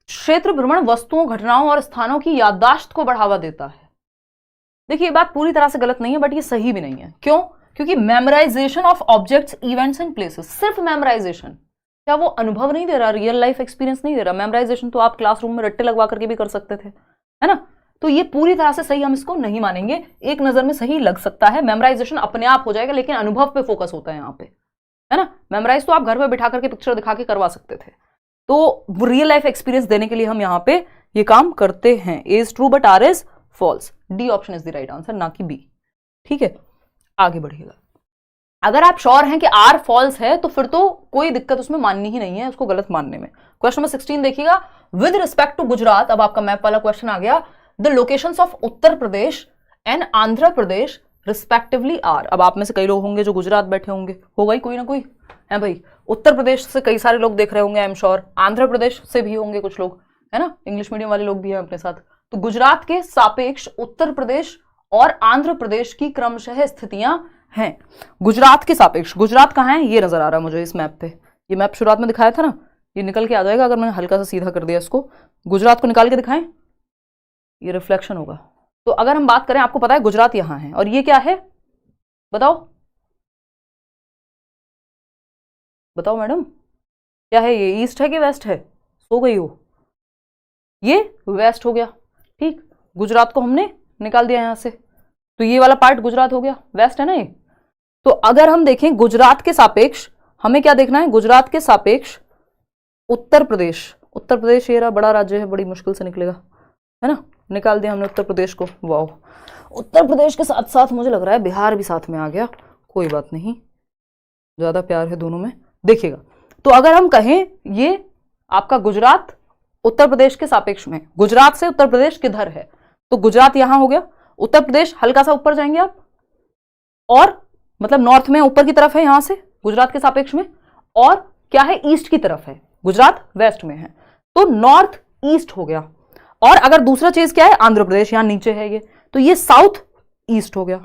क्षेत्र भ्रमण वस्तुओं, घटनाओं और स्थानों की याददाश्त को बढ़ावा देता है। देखिए ये बात पूरी तरह से गलत नहीं है, बट ये सही भी नहीं है। क्यों, क्योंकि memorisation of objects, events and places, सिर्फ मेमोराइजेशन, क्या वो अनुभव नहीं दे रहा, रियल लाइफ एक्सपीरियंस नहीं दे रहा। मेमोराइजेशन तो आप क्लासरूम में रट्टे लगवा करके भी कर सकते थे, है ना। तो ये पूरी तरह से सही हम इसको नहीं मानेंगे। एक नजर में सही लग सकता है, मेमोराइजेशन अपने आप हो जाएगा, लेकिन अनुभव पे फोकस होता है यहाँ पे, है ना। मेमोराइज तो आप घर पे बिठा करके पिक्चर दिखा के करवा सकते थे, तो रियल लाइफ एक्सपीरियंस देने के लिए हम यहाँ पे ये काम करते हैं। A is true but R is false. D option is the right answer, ना कि बी। ठीक है, आगे बढ़िएगा। अगर आप श्योर हैं कि आर फॉल्स है तो फिर तो कोई दिक्कत उसमें माननी ही नहीं है, उसको गलत मानने में। क्वेश्चन नंबर 16 देखिएगा, विद रिस्पेक्ट टू गुजरात, अब आपका मैप वाला क्वेश्चन आ गया, the locations of Uttar Pradesh and Andhra Pradesh respectively are. अब आप में से कई लोग होंगे जो गुजरात बैठे होंगे, होगा ही कोई ना कोई, है भाई। उत्तर प्रदेश से कई सारे लोग देख रहे होंगे, I am sure. Andhra Pradesh से भी होंगे कुछ लोग, है ना, इंग्लिश मीडियम वाले लोग भी हैं अपने साथ। तो गुजरात के सापेक्ष उत्तर प्रदेश और आंध्र प्रदेश की क्रमशः स्थितियां हैं। गुजरात के सापेक्ष, गुजरात कहाँ है ये नजर आ रहा है मुझे इस मैप पे। ये मैप शुरुआत में दिखाया था ना, ये निकल के आ जाएगा अगर मैंने हल्का सा सीधा कर दिया इसको। गुजरात को निकाल के दिखाएं, ये रिफ्लेक्शन होगा। तो अगर हम बात करें, आपको पता है गुजरात यहां है, और ये क्या है बताओ, बताओ मैडम क्या है ये, ईस्ट है कि वेस्ट है, सो गई हो, ये वेस्ट हो गया। ठीक, गुजरात को हमने निकाल दिया यहां से, तो ये वाला पार्ट गुजरात हो गया, वेस्ट है ना ये। तो अगर हम देखें गुजरात के सापेक्ष, हमें क्या देखना है, गुजरात के सापेक्ष उत्तर प्रदेश। उत्तर प्रदेश ये रहा, बड़ा राज्य है, बड़ी मुश्किल से निकलेगा, है ना। निकाल दिया हमने उत्तर प्रदेश को। वाह, उत्तर प्रदेश के साथ साथ मुझे लग रहा है बिहार भी साथ में आ गया, कोई बात नहीं, ज्यादा प्यार है दोनों में। देखिएगा, तो अगर हम कहें ये आपका गुजरात उत्तर प्रदेश के सापेक्ष में, गुजरात से उत्तर प्रदेश किधर है, तो गुजरात यहां हो गया, उत्तर प्रदेश हल्का सा ऊपर जाएंगे आप, और मतलब नॉर्थ में ऊपर की तरफ है यहां से गुजरात के सापेक्ष में, और क्या है ईस्ट की तरफ है, गुजरात वेस्ट में है, तो नॉर्थ ईस्ट हो गया। और अगर दूसरा चीज क्या है, आंध्र प्रदेश यहां नीचे है ये, तो ये साउथ ईस्ट हो गया।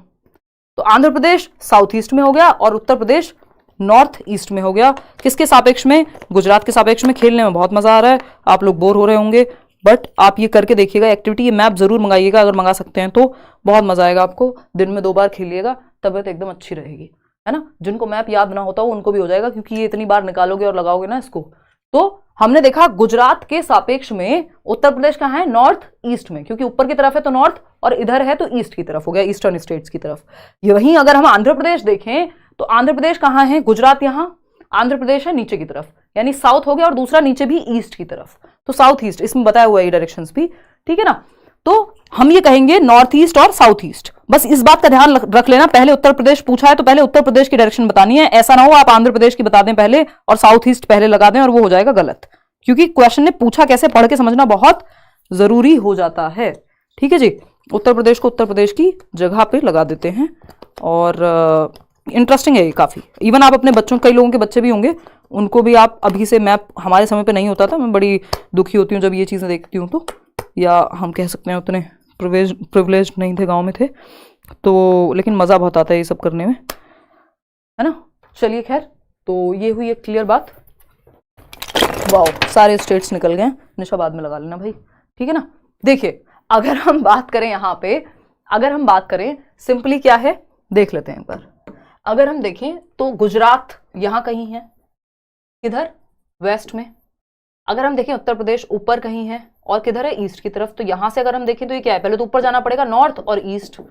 तो आंध्र प्रदेश साउथ ईस्ट में हो गया और उत्तर प्रदेश नॉर्थ ईस्ट में हो गया। किसके सापेक्ष में, गुजरात के सापेक्ष में। खेलने में बहुत मजा आ रहा है, आप लोग बोर हो रहे होंगे, बट आप ये करके देखिएगा एक्टिविटी, ये मैप जरूर मंगाइएगा, अगर मंगा सकते हैं तो बहुत मजा आएगा आपको। दिन में 2 बार खेलिएगा, तबियत एकदम अच्छी रहेगी, है ना। जिनको मैप याद ना होता हो उनको भी हो जाएगा, क्योंकि ये इतनी बार निकालोगे और लगाओगे ना इसको। तो हमने देखा गुजरात के सापेक्ष में उत्तर प्रदेश कहाँ है, नॉर्थ ईस्ट में, क्योंकि ऊपर की तरफ है तो नॉर्थ, और इधर है तो ईस्ट की तरफ हो गया, ईस्टर्न स्टेट्स की तरफ। वहीं अगर हम आंध्र प्रदेश देखें तो आंध्र प्रदेश कहाँ है, गुजरात यहाँ, आंध्र प्रदेश है नीचे की तरफ, यानी साउथ हो गया, और दूसरा नीचे भी ईस्ट की तरफ, तो साउथ ईस्ट इसमें बताया हुआ है ये डायरेक्शंस भी, ठीक है ना। तो हम ये कहेंगे नॉर्थ ईस्ट और साउथ ईस्ट। बस इस बात का ध्यान रख लेना, पहले उत्तर प्रदेश पूछा है तो पहले उत्तर प्रदेश की डायरेक्शन बतानी है, ऐसा ना हो आप आंध्र प्रदेश की बता दें पहले और साउथ ईस्ट पहले लगा दें, और वो हो जाएगा गलत, क्योंकि क्वेश्चन ने पूछा कैसे, पढ़ के समझना बहुत जरूरी हो जाता है। ठीक है जी, उत्तर प्रदेश को उत्तर प्रदेश की जगह पे लगा देते हैं, और इंटरेस्टिंग है ये काफी। इवन आप अपने बच्चों, कई लोगों के बच्चे भी होंगे, उनको भी आप अभी से मैप, हमारे समय पे नहीं होता था, मैं बड़ी दुखी होती हूँ जब ये चीजें देखती हूँ, तो या हम कह सकते हैं उतने प्रिविलेज नहीं थे, गाँव में थे, तो लेकिन मजा बहुत आता है ये सब करने में, है ना। चलिए खैर, तो ये हुई एक क्लियर बात। वाओ, सारे स्टेट्स निकल गए। निशा बाद में लगा लेना भाई, ठीक है ना। देखिए अगर हम बात करें यहाँ पे, अगर हम बात करें सिंपली क्या है देख लेते हैं एक बार। अगर हम देखें तो गुजरात यहाँ कहीं है, किधर वेस्ट में। अगर हम देखें उत्तर प्रदेश ऊपर कहीं है, और किधर है ईस्ट की तरफ। तो यहां से अगर हम देखें तो ये क्या है, पहले तो ऊपर जाना पड़ेगा नॉर्थ और ईस्ट।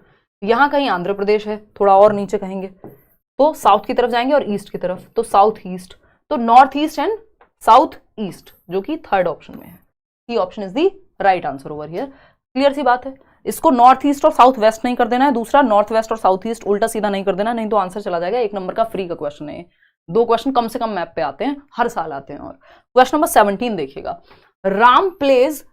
यहां कहीं आंध्र प्रदेश है, थोड़ा और नीचे कहेंगे तो साउथ की तरफ जाएंगे, और ईस्ट की तरफ तो साउथ ईस्ट। तो north east and south east, जो कि थर्ड ऑप्शन में है। C option is the right answer over here. Clear सी बात है। इसको नॉर्थ ईस्ट और साउथ वेस्ट नहीं कर देना है, दूसरा नॉर्थ वेस्ट और साउथ ईस्ट उल्टा सीधा नहीं कर देना, नहीं तो आंसर चला जाएगा। 1 नंबर का फ्री का क्वेश्चन है। 2 क्वेश्चन कम से कम मैप पे आते हैं, हर साल आते हैं। और क्वेश्चन नंबर 17 देखिएगा। Ram plays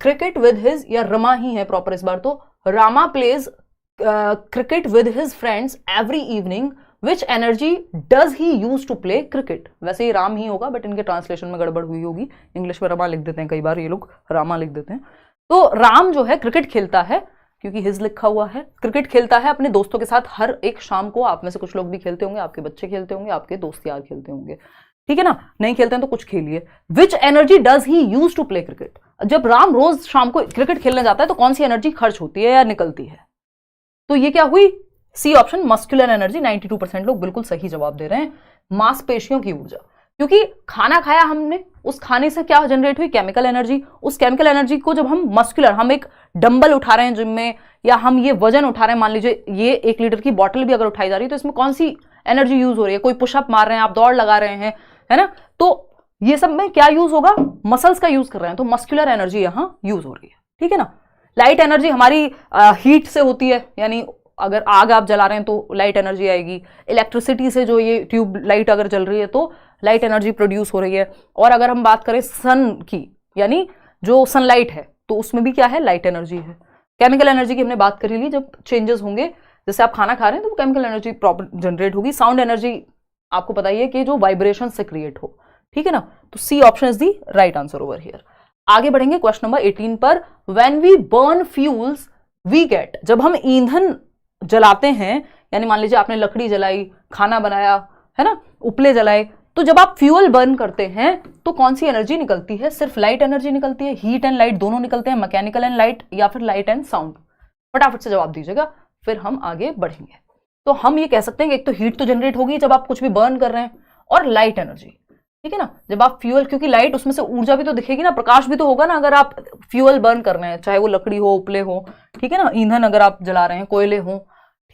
cricket with his, या रमा ही है प्रॉपर इस बार तो, Rama plays cricket with his friends every evening, which energy does he use to play cricket. वैसे ही राम ही होगा, बट इनके ट्रांसलेशन में गड़बड़ हुई होगी, इंग्लिश में रमा लिख देते हैं कई बार ये लोग, रामा लिख देते हैं। तो राम जो है क्रिकेट खेलता है, क्योंकि हिज लिखा हुआ है, क्रिकेट खेलता है अपने दोस्तों के साथ हर एक शाम को। आप में से कुछ लोग भी खेलते होंगे, आपके बच्चे खेलते होंगे, आपके दोस्त यार खेलते होंगे, ठीक है ना। नहीं खेलते हैं तो कुछ खेलिए। Which energy does he use to play cricket. जब राम रोज शाम को क्रिकेट खेलने जाता है तो कौन सी एनर्जी खर्च होती है या निकलती है। तो ये क्या हुई, सी ऑप्शन मस्कुलर एनर्जी। 92% लोग बिल्कुल सही जवाब दे रहे हैं, मांसपेशियों की ऊर्जा। क्योंकि खाना खाया हमने, उस खाने से क्या जनरेट हुई, केमिकल एनर्जी। उस केमिकल एनर्जी को जब हम मस्कुलर, हम एक डंबल उठा रहे हैं जिम में, या हम ये वजन उठा रहे हैं, मान लीजिए ये 1 लीटर की बॉटल भी अगर उठाई जा रही है तो इसमें कौन सी एनर्जी यूज हो रही है। कोई पुशअप मार रहे हैं आप, दौड़ लगा रहे हैं, है ना। तो ये सब में क्या यूज होगा, मसल्स का यूज कर रहे हैं, तो मस्कुलर एनर्जी यहां यूज हो रही है, ठीक है ना। लाइट एनर्जी हमारी हीट से होती है, यानी अगर आग आप जला रहे हैं तो लाइट एनर्जी आएगी। इलेक्ट्रिसिटी से जो ये ट्यूब लाइट अगर जल रही है तो लाइट एनर्जी प्रोड्यूस हो रही है। और अगर हम बात करें सन की, यानी जो सनलाइट है, तो उसमें भी क्या है, लाइट एनर्जी है। केमिकल एनर्जी की हमने बात कर ली, जब चेंजेस होंगे, जैसे आप खाना खा रहे हैं तो केमिकल एनर्जी प्रॉपर जनरेट होगी। साउंड एनर्जी आपको पता ही है कि जो वाइब्रेशन से क्रिएट हो, ठीक है ना। तो C option is the right answer over here. आगे बढ़ेंगे क्वेश्चन नंबर 18 पर। When we burn fuels we get, जब हम ईंधन जलाते हैं, यानी मान लीजिए आपने लकड़ी जलाई, खाना बनाया, है ना, उपले जलाए, तो जब आप फ्यूल बर्न करते हैं तो कौन सी एनर्जी निकलती है, सिर्फ लाइट एनर्जी निकलती है, हीट एंड लाइट दोनों निकलते हैं, मैकेनिकल एंड लाइट, या फिर लाइट एंड साउंड। फटाफट से जवाब दीजिएगा, फिर हम आगे बढ़ेंगे। तो हम ये कह सकते हैं कि एक तो हीट तो जनरेट होगी जब आप कुछ भी बर्न कर रहे हैं, और लाइट एनर्जी, ठीक है ना। जब आप फ्यूल, क्योंकि लाइट उसमें से ऊर्जा भी तो दिखेगी ना, प्रकाश भी तो होगा ना, अगर आप फ्यूल बर्न कर रहे हैं, चाहे वो लकड़ी हो, उपले हो, ठीक है ना, ईंधन अगर आप जला रहे हैं, कोयले हो,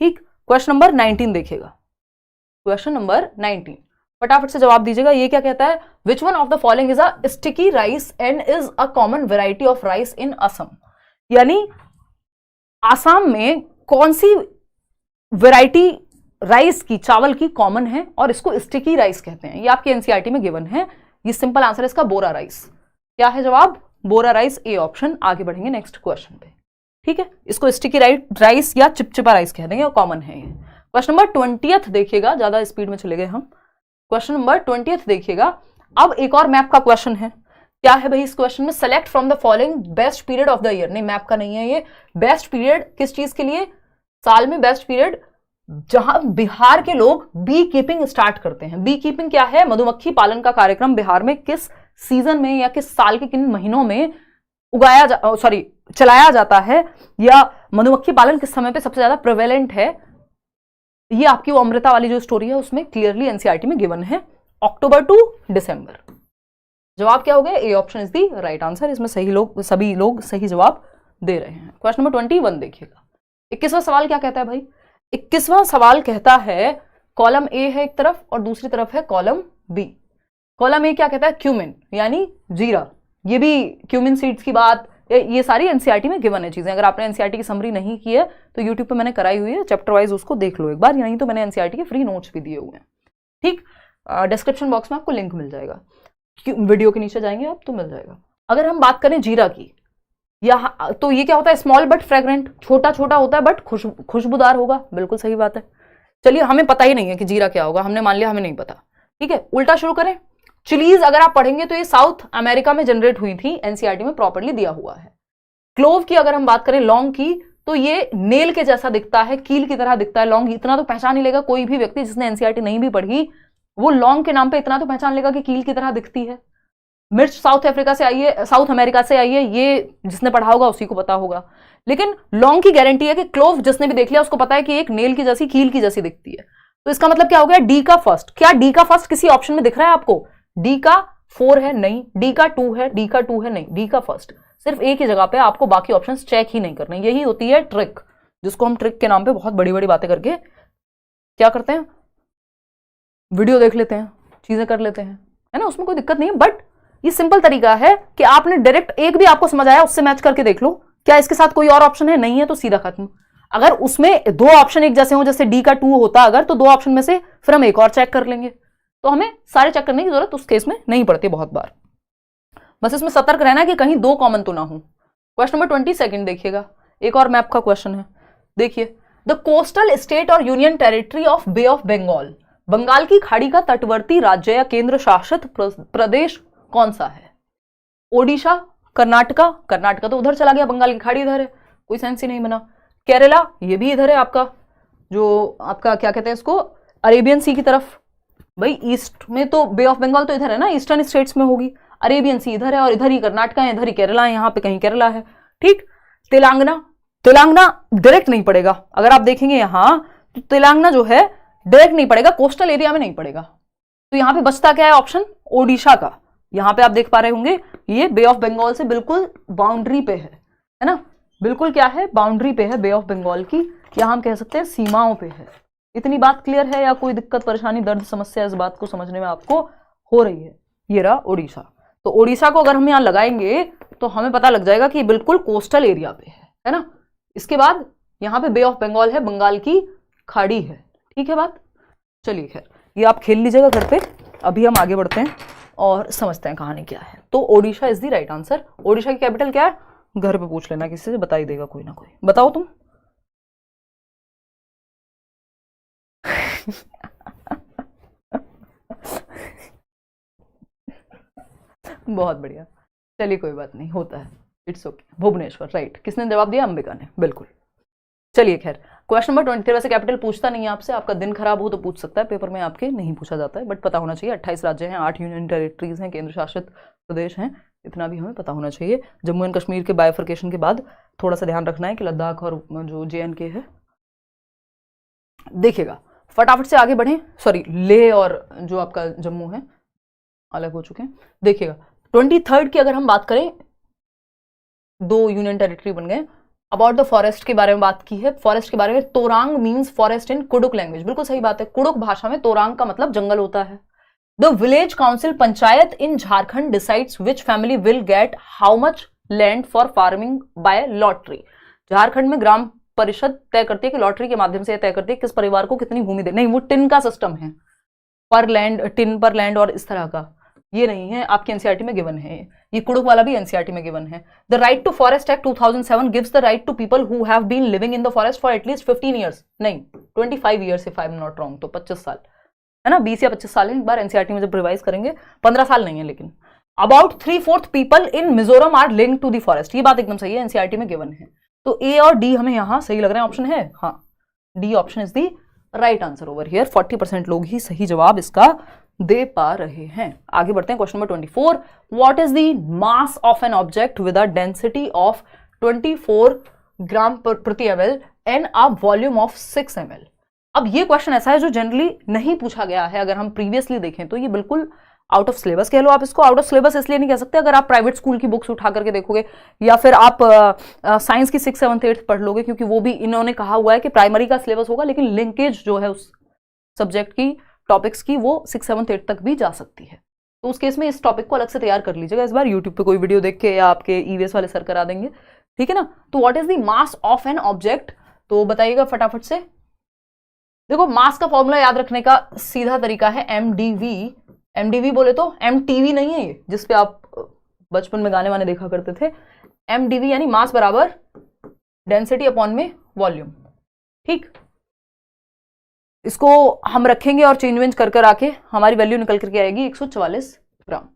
ठीक। क्वेश्चन नंबर 19 देखिएगा। क्वेश्चन नंबर 19 फटाफट से जवाब दीजिएगा। ये क्या कहता है, which one of the following is a sticky rice and is a common variety of rice in Assam. यानी आसाम में कौन सी वेराइटी राइस की, चावल की कॉमन है और इसको स्टिकी राइस कहते हैं। ये आपके एनसीईआरटी में गिवन है। ये सिंपल आंसर है इसका बोरा राइस। क्या है जवाब, बोरा राइस, ए ऑप्शन। आगे बढ़ेंगे नेक्स्ट क्वेश्चन पे, ठीक है। इसको स्टिकी राइस या चिपचिपा राइस कह देंगे, और कॉमन है ये। क्वेश्चन नंबर 20 देखिएगा, ज्यादा स्पीड में चले गए हम। क्वेश्चन नंबर 20 देखिएगा। अब एक और मैप का क्वेश्चन है। क्या है भाई इस क्वेश्चन में, select from the following best period of the year. नहीं, मैप का नहीं है ये। बेस्ट पीरियड किस चीज के लिए, साल में बेस्ट पीरियड जहां बिहार के लोग बी कीपिंग स्टार्ट करते हैं। बी कीपिंग क्या है, मधुमक्खी पालन का कार्यक्रम बिहार में किस सीजन में या किस साल के किन महीनों में चलाया जाता है, या मधुमक्खी पालन किस समय पे सबसे ज्यादा प्रिवेलेंट है। ये आपकी वो अमृता वाली जो स्टोरी है उसमें क्लियरली एनसीईआरटी में गिवन है, अक्टूबर टू दिसंबर। जवाब क्या हो गया, A option is the right answer. इसमें सभी लोग सही जवाब दे रहे हैं। क्वेश्चन नंबर 21 देखिएगा। 21वां सवाल क्या कहता है भाई, 21वां सवाल कहता है, कॉलम ए है एक तरफ और दूसरी तरफ है कॉलम बी। कॉलम ए क्या कहता है, क्यूमिन यानी जीरा। ये भी क्यूमिन सीड्स की बात, ये सारी एनसीईआरटी में गिवन है चीजें। अगर आपने एनसीईआरटी की समरी नहीं की है तो यूट्यूब पे मैंने कराई हुई है, चैप्टर वाइज उसको देख लो एक बार, नहीं तो मैंने एनसीईआरटी के फ्री नोट्स भी दिए हुए हैं, ठीक। डिस्क्रिप्शन बॉक्स में आपको लिंक मिल जाएगा, वीडियो के नीचे जाएंगे आप तो मिल जाएगा। अगर हम बात करें जीरा की, तो ये क्या होता है, स्मॉल बट फ्रेग्रेंट, छोटा छोटा होता है बट खुशबूदार होगा। बिल्कुल सही बात है। चलिए, हमें पता ही नहीं है कि जीरा क्या होगा, हमने मान लिया हमें नहीं पता, ठीक है। उल्टा शुरू करें, चिलीज अगर आप पढ़ेंगे तो ये साउथ अमेरिका में जनरेट हुई थी, एनसीईआरटी में प्रॉपर्ली दिया हुआ है। क्लोव की अगर हम बात करें, लौंग की, तो ये नेल के जैसा दिखता है, कील की तरह दिखता है लौंग। इतना तो पहचान ही लेगा कोई भी व्यक्ति जिसने एनसीईआरटी नहीं भी पढ़ी, वो लौंग के नाम पे इतना तो पहचान लेगा कि कील की तरह दिखती है। मिर्च साउथ अफ्रीका से आई है, साउथ अमेरिका से आई है, ये जिसने पढ़ा होगा उसी को पता होगा। लेकिन लौंग की गारंटी है कि क्लोव जिसने भी देख लिया उसको पता है कि एक नेल की जैसी, कील की जैसी दिखती है। तो इसका मतलब क्या हो गया, डी का फर्स्ट। क्या डी का फर्स्ट किसी ऑप्शन में दिख रहा है आपको? डी का 4 है नहीं, डी का 2 है, डी का 2 है नहीं, डी का फर्स्ट। सिर्फ एक ही जगह पे आपको बाकी ऑप्शंस चेक ही नहीं करने। यही होती है ट्रिक, जिसको हम ट्रिक के नाम पे बहुत बड़ी बड़ी बातें करके क्या करते हैं, वीडियो देख लेते हैं, चीजें कर लेते हैं, है ना। उसमें कोई दिक्कत नहीं है, बट ये सिंपल तरीका है कि आपने डायरेक्ट एक भी आपको समझ आया उससे मैच करके देख लो, क्या इसके साथ कोई और ऑप्शन है, नहीं है तो सीधा खत्म। अगर उसमें दो ऑप्शन एक जैसे हो, जैसे डी का 2 होता अगर, तो दो ऑप्शन में से फिर हम एक और चेक कर लेंगे, तो हमें सारे चेक करने की जरूरत उस केस में नहीं पड़ती बहुत बार। बस इसमें सतर्क रहना कि कहीं दो कॉमन तो ना हो। क्वेश्चन नंबर 22 देखिएगा, एक और मैप का क्वेश्चन है। देखिए, द कोस्टल स्टेट और union territory of Bay of Bengal, Bengal की खाड़ी का तटवर्ती राज्य या केंद्र शासित प्रदेश कौन सा है? ओडिशा, कर्नाटका, कर्नाटका तो उधर चला गया, बंगाल की खाड़ी इधर है, कोई सेंस ही नहीं बना। केरला, ये भी इधर है आपका, जो आपका क्या कहते हैं इसको, अरेबियन सी की तरफ। भाई ईस्ट में तो बे ऑफ बंगाल तो इधर है ना, ईस्टर्न स्टेट्स में होगी, अरेबियन सी इधर है और इधर ही कर्नाटका है, इधर ही केरला है, यहाँ पे कहीं केरला है, ठीक। तेलंगाना, तेलंगाना डायरेक्ट नहीं पड़ेगा, अगर आप देखेंगे यहां तो तेलंगाना जो है डायरेक्ट नहीं पड़ेगा, कोस्टल एरिया में नहीं पड़ेगा। तो यहां पे बचता क्या है ऑप्शन, ओडिशा का। यहां पे आप देख पा रहे होंगे ये बे ऑफ बंगाल से बिल्कुल बाउंड्री पे है ना, बिल्कुल क्या है, बाउंड्री पे है बे ऑफ बंगाल की, यहां हम कह सकते हैं सीमाओं पे है। इतनी बात क्लियर है या कोई दिक्कत परेशानी दर्द समस्या इस बात को समझने में आपको हो रही है? ये रहा ओडिशा। तो ओडिशा को अगर हम यहां लगाएंगे तो हमें पता लग जाएगा कि बिल्कुल कोस्टल एरिया पे है ना। इसके बाद यहां पे बे ऑफ बंगाल है, बंगाल की खाड़ी है, ठीक है बात। चलिए खैर, ये आप खेल लीजिएगा घर पे, अभी हम आगे बढ़ते हैं और समझते हैं कहानी क्या है। तो Odisha is the right answer. Odisha की कैपिटल क्या है, घर पे पूछ लेना, किसी से बता ही देगा कोई ना कोई। बताओ तुम। बहुत बढ़िया, चलिए कोई बात नहीं, होता है, इट्स ओके। भुवनेश्वर, राइट। किसने जवाब दिया, अंबिका ने, बिल्कुल। चलिए खैर, क्वेश्चन नंबर 23 वैसे कैपिटल पूछता नहीं है आपसे, आपका दिन खराब हो तो पूछ सकता है, पेपर में आपके नहीं पूछा जाता है, बट पता होना चाहिए। 28 राज्य हैं, 8 यूनियन टेरिटरीज हैं, केंद्र शासित प्रदेश हैं, इतना भी हमें पता होना चाहिए। जम्मू एंड कश्मीर के बाइफर्केशन के बाद थोड़ा सा ध्यान रखना है कि लद्दाख और जो JNK है, देखिएगा फटाफट से आगे बढ़ें। सॉरी, लेह और जो आपका जम्मू है अलग हो चुके हैं। देखिएगा 23 की अगर हम बात करें, 2 यूनियन टेरिटरी बन गए। अबाउट द फॉरेस्ट के बारे में बात की है, फॉरेस्ट के बारे में, torang means forest in Kurukh language, बिल्कुल सही बात है। कुडुक भाषा में तोरांग का मतलब जंगल होता है। The village council, panchayat in Jharkhand decides which family will get how much land for farming by lottery. Jharkhand में ग्राम परिषद तय करती है कि लॉटरी के माध्यम से तय करती है किस परिवार को कितनी भूमि दे। नहीं, वो टिन का सिस्टम है, पर लैंड, टिन पर लैंड और इस तरह का, ये नहीं है आपकी एनसीईआरटी में गिवन है। ये कुडुक वाला भी एनसीईआरटी में गिवन है। The right to Forest Act 2007 gives the right to people who have been living in the forest for at least 15 years, नहीं 25 years if I am not wrong, तो 25 साल है ना, 20 या 25 साल है। एक बार एनसीईआरटी में जब रिवाइज करेंगे, 15 साल नहीं है लेकिन। About 3/4 people in Mizoram are linked to the forest, ये बात एकदम सही है, एनसीईआरटी में गिवन है। तो ए और डी हमें यहां सही लग रहे हैं, ऑप्शन है, हाँ D option is the right answer over here. 40% लोग ही सही जवाब इसका दे पा रहे हैं। आगे बढ़ते हैं, question number 24, what is the mass of an object with a density of 24 ग्राम प्रति ml and a volume of 6 ml। अब ये क्वेश्चन ऐसा है जो जनरली नहीं पूछा गया है, अगर हम प्रीवियसली देखें तो ये बिल्कुल आउट ऑफ सिलेबस कह लो आप इसको। आउट ऑफ सिलेबस इसलिए नहीं कह सकते, अगर आप प्राइवेट स्कूल की बुक्स उठा करके देखोगे या फिर आप साइंस की 6th 7th 8th पढ़ लोगे, क्योंकि वो भी इन्होंने कहा हुआ है कि प्राइमरी का सिलेबस होगा, लेकिन लिंकेज जो है उस सब्जेक्ट की, टॉपिक्स की, वो 6th 7th 8th तक भी जा सकती है। तो उस केस में इस टॉपिक को अलग से तैयार कर लीजिएगा इस बार, यूट्यूब पे कोई वीडियो देख के, या आपके ईवीएस वाले सर करा देंगे, ठीक है ना। तो what is the mass of an object, तो बताइएगा फटाफट से। देखो, मास का फॉर्मूला याद रखने का सीधा तरीका है MdV। MdV बोले तो MTV नहीं है ये, जिसपे आप बचपन में गाने वाने देखा करते थे। MdV यानी मास बराबर डेंसिटी अपॉन में वॉल्यूम, ठीक। इसको हम रखेंगे और चेंज वेंज कर आके हमारी वैल्यू निकल करके आएगी 144 ग्राम।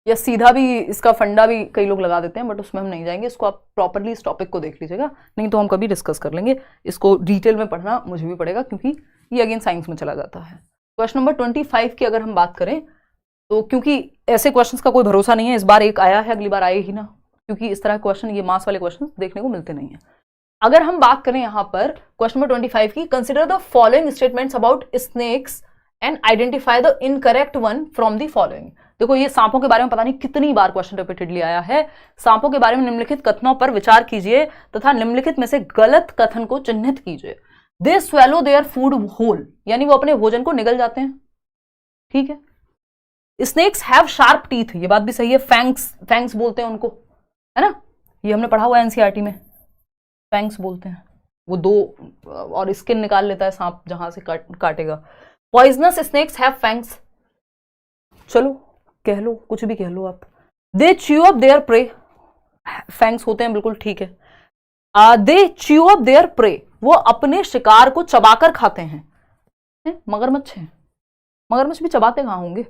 या सीधा भी इसका फंडा भी कई लोग लगा देते हैं, बट उसमें हम नहीं जाएंगे। इसको आप प्रॉपर्ली इस टॉपिक को देख लीजिएगा, नहीं तो हम कभी डिस्कस कर लेंगे। इसको डिटेल में पढ़ना मुझे भी पड़ेगा, क्योंकि ये अगेन साइंस में चला जाता है। क्वेश्चन नंबर 25 की अगर हम बात करें तो, क्योंकि ऐसे क्वेश्चंस का कोई भरोसा नहीं है, इस बार एक आया है अगली बार आए ही ना, क्योंकि इस तरह क्वेश्चन, ये मास वाले क्वेश्चन देखने को मिलते नहीं है। अगर हम बात करें यहां पर क्वेश्चन नंबर 25 की, consider the following statements about snakes and identify the incorrect one from the following. देखो ये सांपों के बारे में पता नहीं कितनी बार क्वेश्चन रिपीटेडली आया है। सांपों के बारे में निम्नलिखित कथनों पर विचार कीजिए तथा निम्नलिखित में से गलत कथन को चिन्हित कीजिए। They swallow their food whole, यानी वो अपने भोजन को निगल जाते हैं, ठीक है। स्नेक्स हैव शार्प टीथ, ये बात भी सही है, फैंग्स बोलते हैं उनको, है ना, ये हमने पढ़ा हुआ है एनसीईआरटी में, फैंग्स बोलते हैं। वो दो और स्किन निकाल लेता है सांप जहां से काटेगा। पॉइजनस स्नेक्स हैव फैंग्स, चलो कह लो, कुछ भी कह लो आप। They chew up their prey, fangs होते हैं, बिल्कुल ठीक है। They chew up their prey, वो अपने शिकार को चबाकर खाते हैं। मगरमच्छ है, मगरमच्छ भी चबाते कहां होंगे,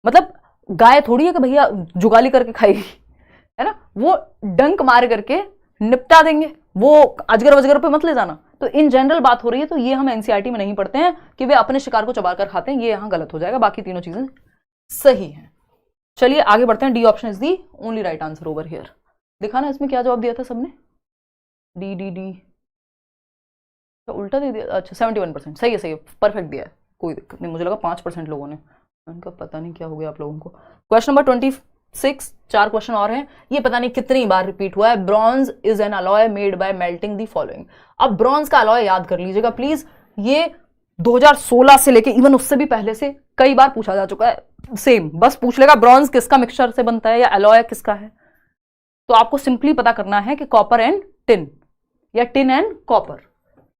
मतलब गाय थोड़ी है कि भैया जुगाली करके खाएगी, है ना, वो डंक मार करके निपटा देंगे, वो अजगर वजगर पे मत ले जाना। तो इन जनरल बात हो रही है, तो ये हम एनसीईआरटी में नहीं पढ़ते हैं कि वे अपने शिकार को चबाकर खाते हैं, ये यहां गलत हो जाएगा, बाकी तीनों चीजें सही हैं। चलिए आगे बढ़ते हैं। D option is the only right answer over here. देखा ना इसमें क्या जवाब दिया था सबने, डी डी डी, तो उल्टा दे दिया, अच्छा 71%, सही है, सही है, परफेक्ट दिया है, कोई दिक्कत नहीं। मुझे लगा 5% लोगों ने, उनका पता नहीं क्या हो गया आप लोगों को। क्वेश्चन नंबर 26, 4 क्वेश्चन और हैं, ये पता नहीं कितनी बार रिपीट हुआ है। Bronze is an alloy made by melting the following. अब ब्रॉन्ज का अलॉय याद कर लीजिएगा प्लीज, ये 2016 से लेके इवन उससे भी पहले से कई बार पूछा जा चुका है, सेम, बस पूछ लेगा ब्रॉन्ज किसका मिक्सचर से बनता है या अलॉय किसका है। तो आपको सिंपली पता करना है कि कॉपर एंड टिन या टिन एंड कॉपर,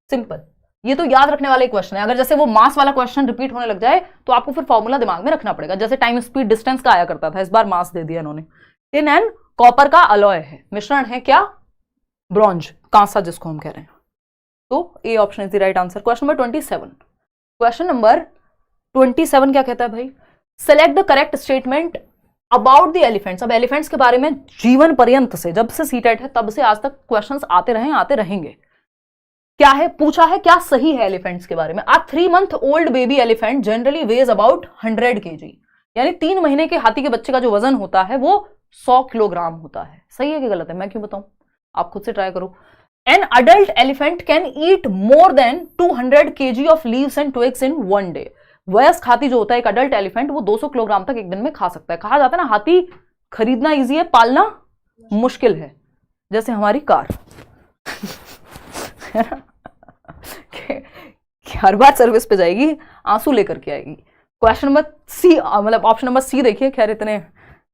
सिंपल। ये तो याद रखने वाला क्वेश्चन है। अगर जैसे वो मास वाला क्वेश्चन रिपीट होने लग जाए तो आपको फिर फॉर्मूला दिमाग में रखना पड़ेगा, जैसे टाइम स्पीड डिस्टेंस का आया करता था, इस बार मास दे दिया इन्होंने। टिन एंड कॉपर का अलॉय है, मिश्रण है क्या, ब्रॉन्ज, कांसा जिसको हम कह रहे हैं। तो A option is the right answer. Question number 27, question number 27 क्या कहता है भाई, select the correct statement about the elephants. अब एलिफेंट्स के बारे में जीवन पर्यंत से, जब से सीटेट है तब से आज तक क्वेश्चंस आते रहे, आते रहेंगे। क्या है पूछा है, क्या सही है एलिफेंट्स के बारे में। आ 3 month old baby elephant generally ways about 100 kg, यानी 3 महीने के हाथी के बच्चे का जो वजन होता है वो 100 किलोग्राम होता है। सही है कि गलत है, मैं क्यों बताऊं, आप खुद से ट्राई करो। An adult elephant can eat more than 200 kg of leaves and twigs in 1 day। वयस्क हाथी जो होता है, एक अडल्ट एलिफेंट, वो 200 किलोग्राम तक एक दिन में खा सकता है। कहा जाता है ना, हाथी खरीदना इजी है, पालना मुश्किल है, जैसे हमारी कार। हर बार सर्विस पे जाएगी, आंसू लेकर के आएगी। क्वेश्चन नंबर सी, मतलब ऑप्शन नंबर सी देखिए, खैर इतने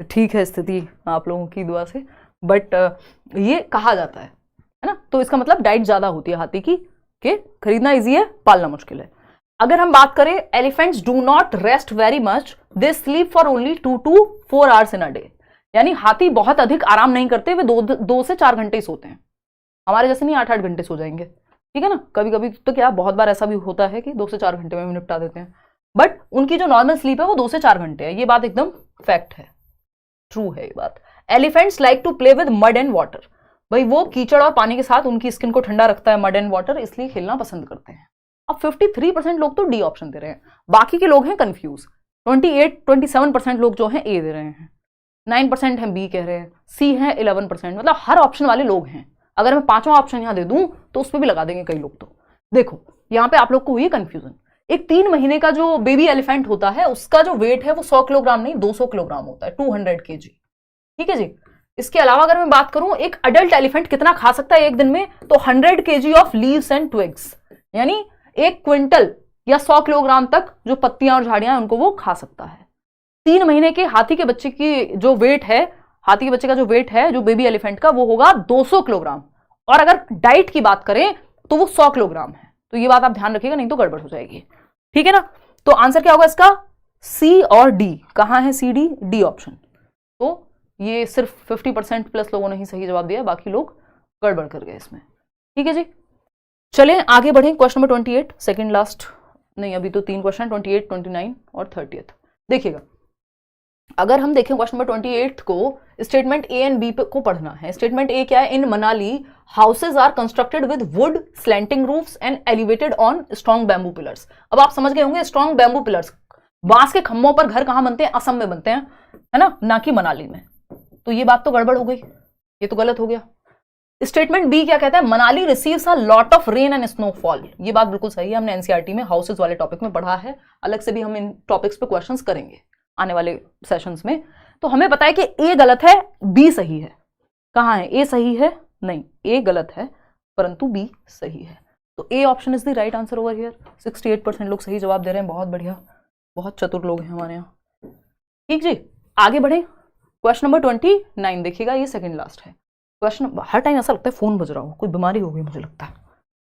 ठीक है स्थिति आप लोगों की दुआ से, बट ये कहा जाता है ना, तो इसका मतलब डाइट ज्यादा होती है हाथी की, कि खरीदना इजी है, पालना मुश्किल है। अगर हम बात करें, elephants do not rest very much, they sleep for only 2 to 4 hours in a day. यानी हाथी बहुत अधिक आराम नहीं करते, वे 2 से 4 घंटे ही सोते हैं। हमारे जैसे नहीं 8-8 घंटे सो जाएंगे, ठीक है ना। कभी कभी तो क्या, बहुत बार ऐसा भी होता है कि 2 से 4 घंटे में निपटा देते हैं, बट उनकी जो नॉर्मल स्लीप है वो 2 से 4 घंटे है। ये बात एकदम फैक्ट है, ट्रू है ये बात। Elephants like to play with mud and water, भाई वो कीचड़ और पानी के साथ उनकी स्किन को ठंडा रखता है मड एंड वाटर, इसलिए खेलना पसंद करते हैं। अब 53% लोग तो डी ऑप्शन दे रहे हैं, बाकी के लोग हैं कंफ्यूज। 27% लोग जो हैं ए दे रहे हैं, 9% हैं बी कह रहे हैं, सी है 11%, मतलब हर ऑप्शन वाले लोग हैं। अगर मैं 5वां ऑप्शन यहां दे दूं तो उस पर भी लगा देंगे कई लोग। तो देखो यहां पे आप लोग को हुई कंफ्यूजन। एक 3 महीने का जो बेबी एलिफेंट होता है, उसका जो वेट है वो 100 किलोग्राम नहीं 200 किलोग्राम होता है, 200 kg, ठीक है जी। इसके अलावा अगर मैं बात करूं, एक अडल्ट एलिफेंट कितना खा सकता है एक दिन में, तो 100 kg of leaves and twigs, यानी 1 क्विंटल या 100 किलोग्राम तक जो पत्तियां और झाड़ियां उनको वो खा सकता है। 3 महीने के हाथी के बच्चे की जो वेट है, हाथी के बच्चे का जो वेट है जो बेबी एलिफेंट का, वो होगा 200 किलोग्राम। और अगर डाइट की बात करें तो वो 100 किलोग्राम है। तो ये बात आप ध्यान रखिएगा, नहीं तो गड़बड़ हो जाएगी, ठीक है ना। तो आंसर क्या होगा इसका, सी और डी। कहां है सी डी, डी ऑप्शन। तो ये सिर्फ 50% प्लस लोगों ने ही सही जवाब दिया, बाकी लोग गड़बड़ कर गए इसमें, ठीक है जी। चलें आगे बढ़ें। क्वेश्चन नंबर 28, सेकंड लास्ट, नहीं अभी तो 3 क्वेश्चन, 28, 29 और 30। देखिएगा, अगर हम देखें क्वेश्चन नंबर 28 को, स्टेटमेंट ए एंड बी को पढ़ना है। स्टेटमेंट ए क्या है, in Manali houses are constructed with wood slanting roofs and elevated on strong bamboo pillars. अब आप समझ गए होंगे स्ट्रॉन्ग बैम्बू पिलर्स, बांस के खम्भों पर घर कहां बनते हैं? असम में बनते हैं, है ना कि मनाली में। तो ये बात तो गड़बड़ हो गई, ये तो गलत हो गया। स्टेटमेंट बी क्या कहता है? Manali receives a lot of rain and snowfall. ये बात बिल्कुल सही है, हमने एनसीईआरटी में हाउसेज वाले टॉपिक में पढ़ा है, अलग से भी हम इन टॉपिक्स पे क्वेश्चंस करेंगे आने वाले सेशंस में। तो हमें पता है कि ए गलत है, बी सही है। कहां है? ए सही है? नहीं, ए गलत है परंतु बी सही है। तो A option is the right answer over here. 68% लोग सही जवाब दे रहे हैं, बहुत बढ़िया, बहुत चतुर लोग हैं हमारे यहाँ। ठीक जी, आगे बढ़े। क्वेश्चन नंबर 29 देखिएगा, ये सेकंड लास्ट है क्वेश्चन। हर टाइम ऐसा लगता है फोन बज रहा हो, कोई बीमारी हो गई मुझे लगता है।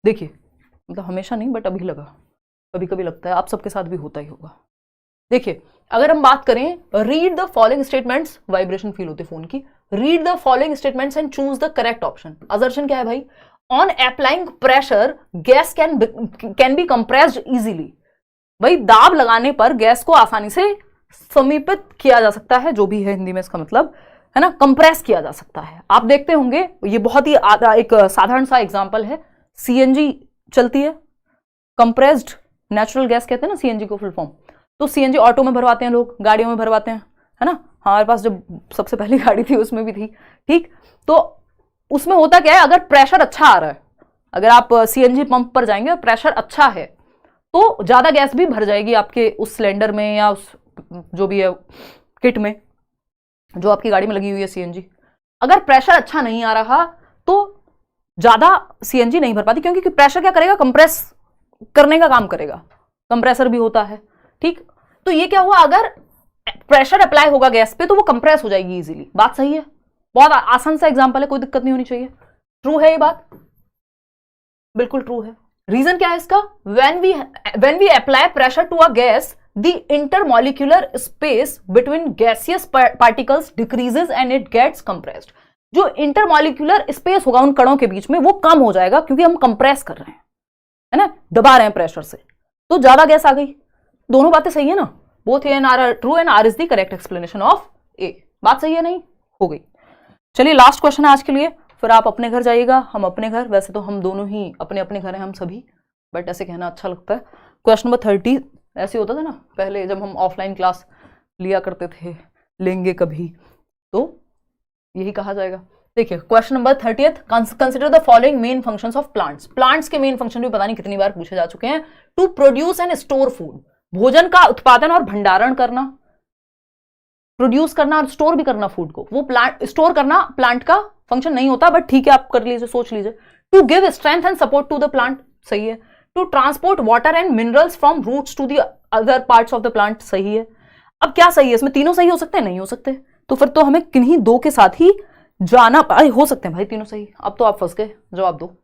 देखिए, मतलब हमेशा नहीं बट अभी लगा, कभी कभी लगता है, आप सबके साथ भी होता ही होगा। देखिए, अगर हम बात करें read the following statements, vibration feel होती है फोन की। Read the following statements and choose the correct option. Assertion क्या है भाई? On applying pressure gas can be compressed easily. भाई दाब लगाने पर गैस को आसानी से समीपित किया जा सकता है, जो भी है हिंदी में इसका मतलब, है ना, कंप्रेस किया जा सकता है। आप देखते होंगे, ये बहुत ही एक साधारण सा एग्जांपल है। सीएनजी चलती है, कंप्रेस्ड नेचुरल गैस कहते हैं ना सीएनजी को फुल फॉर्म। तो सीएनजी ऑटो में भरवाते हैं लोग, गाड़ियों में भरवाते हैं, है ना। हमारे पास जब सबसे पहली गाड़ी थी उसमें भी थी। ठीक, तो उसमें होता क्या है, अगर प्रेशर अच्छा आ रहा है, अगर आप सीएनजी पंप पर जाएंगे और प्रेशर अच्छा है तो ज्यादा गैस भी भर जाएगी आपके उस सिलेंडर में या उस जो भी है किट में जो आपकी गाड़ी में लगी हुई है सीएनजी। अगर प्रेशर अच्छा नहीं आ रहा तो ज्यादा सीएनजी नहीं भर पाती, क्योंकि प्रेशर क्या करेगा? कंप्रेस करने का काम करेगा, कंप्रेसर भी होता है। ठीक, तो ये क्या हुआ, अगर प्रेशर अप्लाई होगा गैस पे तो वो कंप्रेस हो जाएगी इजीली। बात सही है, बहुत आसान सा एग्जांपल है, कोई दिक्कत नहीं होनी चाहिए। ट्रू है ये बात? बिल्कुल ट्रू है। रीजन क्या है इसका? when we apply pressure to a gas, the intermolecular space between gaseous particles decreases and it gets compressed. जो इंटरमॉलिक्यूलर स्पेस होगा उन कणों के बीच में वो कम हो जाएगा, क्योंकि हम कंप्रेस कर रहे हैं, है ना, दबा रहे हैं प्रेशर से, तो ज्यादा गैस आ गई। दोनों बातें सही है ना? Both A and R true and R is the correct explanation of A. बात सही है? नहीं हो गई। चलिए लास्ट क्वेश्चन है आज के लिए, फिर आप अपने घर जाइएगा, हम अपने घर। वैसे तो हम दोनों ही अपने अपने घर हैं हम सभी, बट ऐसे कहना अच्छा लगता है। क्वेश्चन नंबर 30 ऐसे होता था ना पहले जब हम ऑफलाइन क्लास लिया करते थे, लेंगे कभी तो यही कहा जाएगा। देखिए question number 30, consider the following main functions of plants. Plants के मेन फंक्शन भी पता नहीं कितनी बार पूछे जा चुके हैं। To produce and store food, भोजन का उत्पादन और भंडारण करना, प्रोड्यूस करना और स्टोर भी करना फूड को। वो प्लांट स्टोर करना प्लांट का फंक्शन नहीं होता, बट ठीक है आप कर लीजिए, सोच लीजिए। To give strength and support to the plant, सही है। To transport water and minerals from roots to the other parts of the plant, सही है। अब क्या सही है इसमें? तीनों सही हो सकते हैं? नहीं हो सकते। तो फिर तो हमें किन्हीं दो के साथ ही जाना हो सकते हैं भाई, तीनों सही। अब तो आप फंस गए, जवाब दो।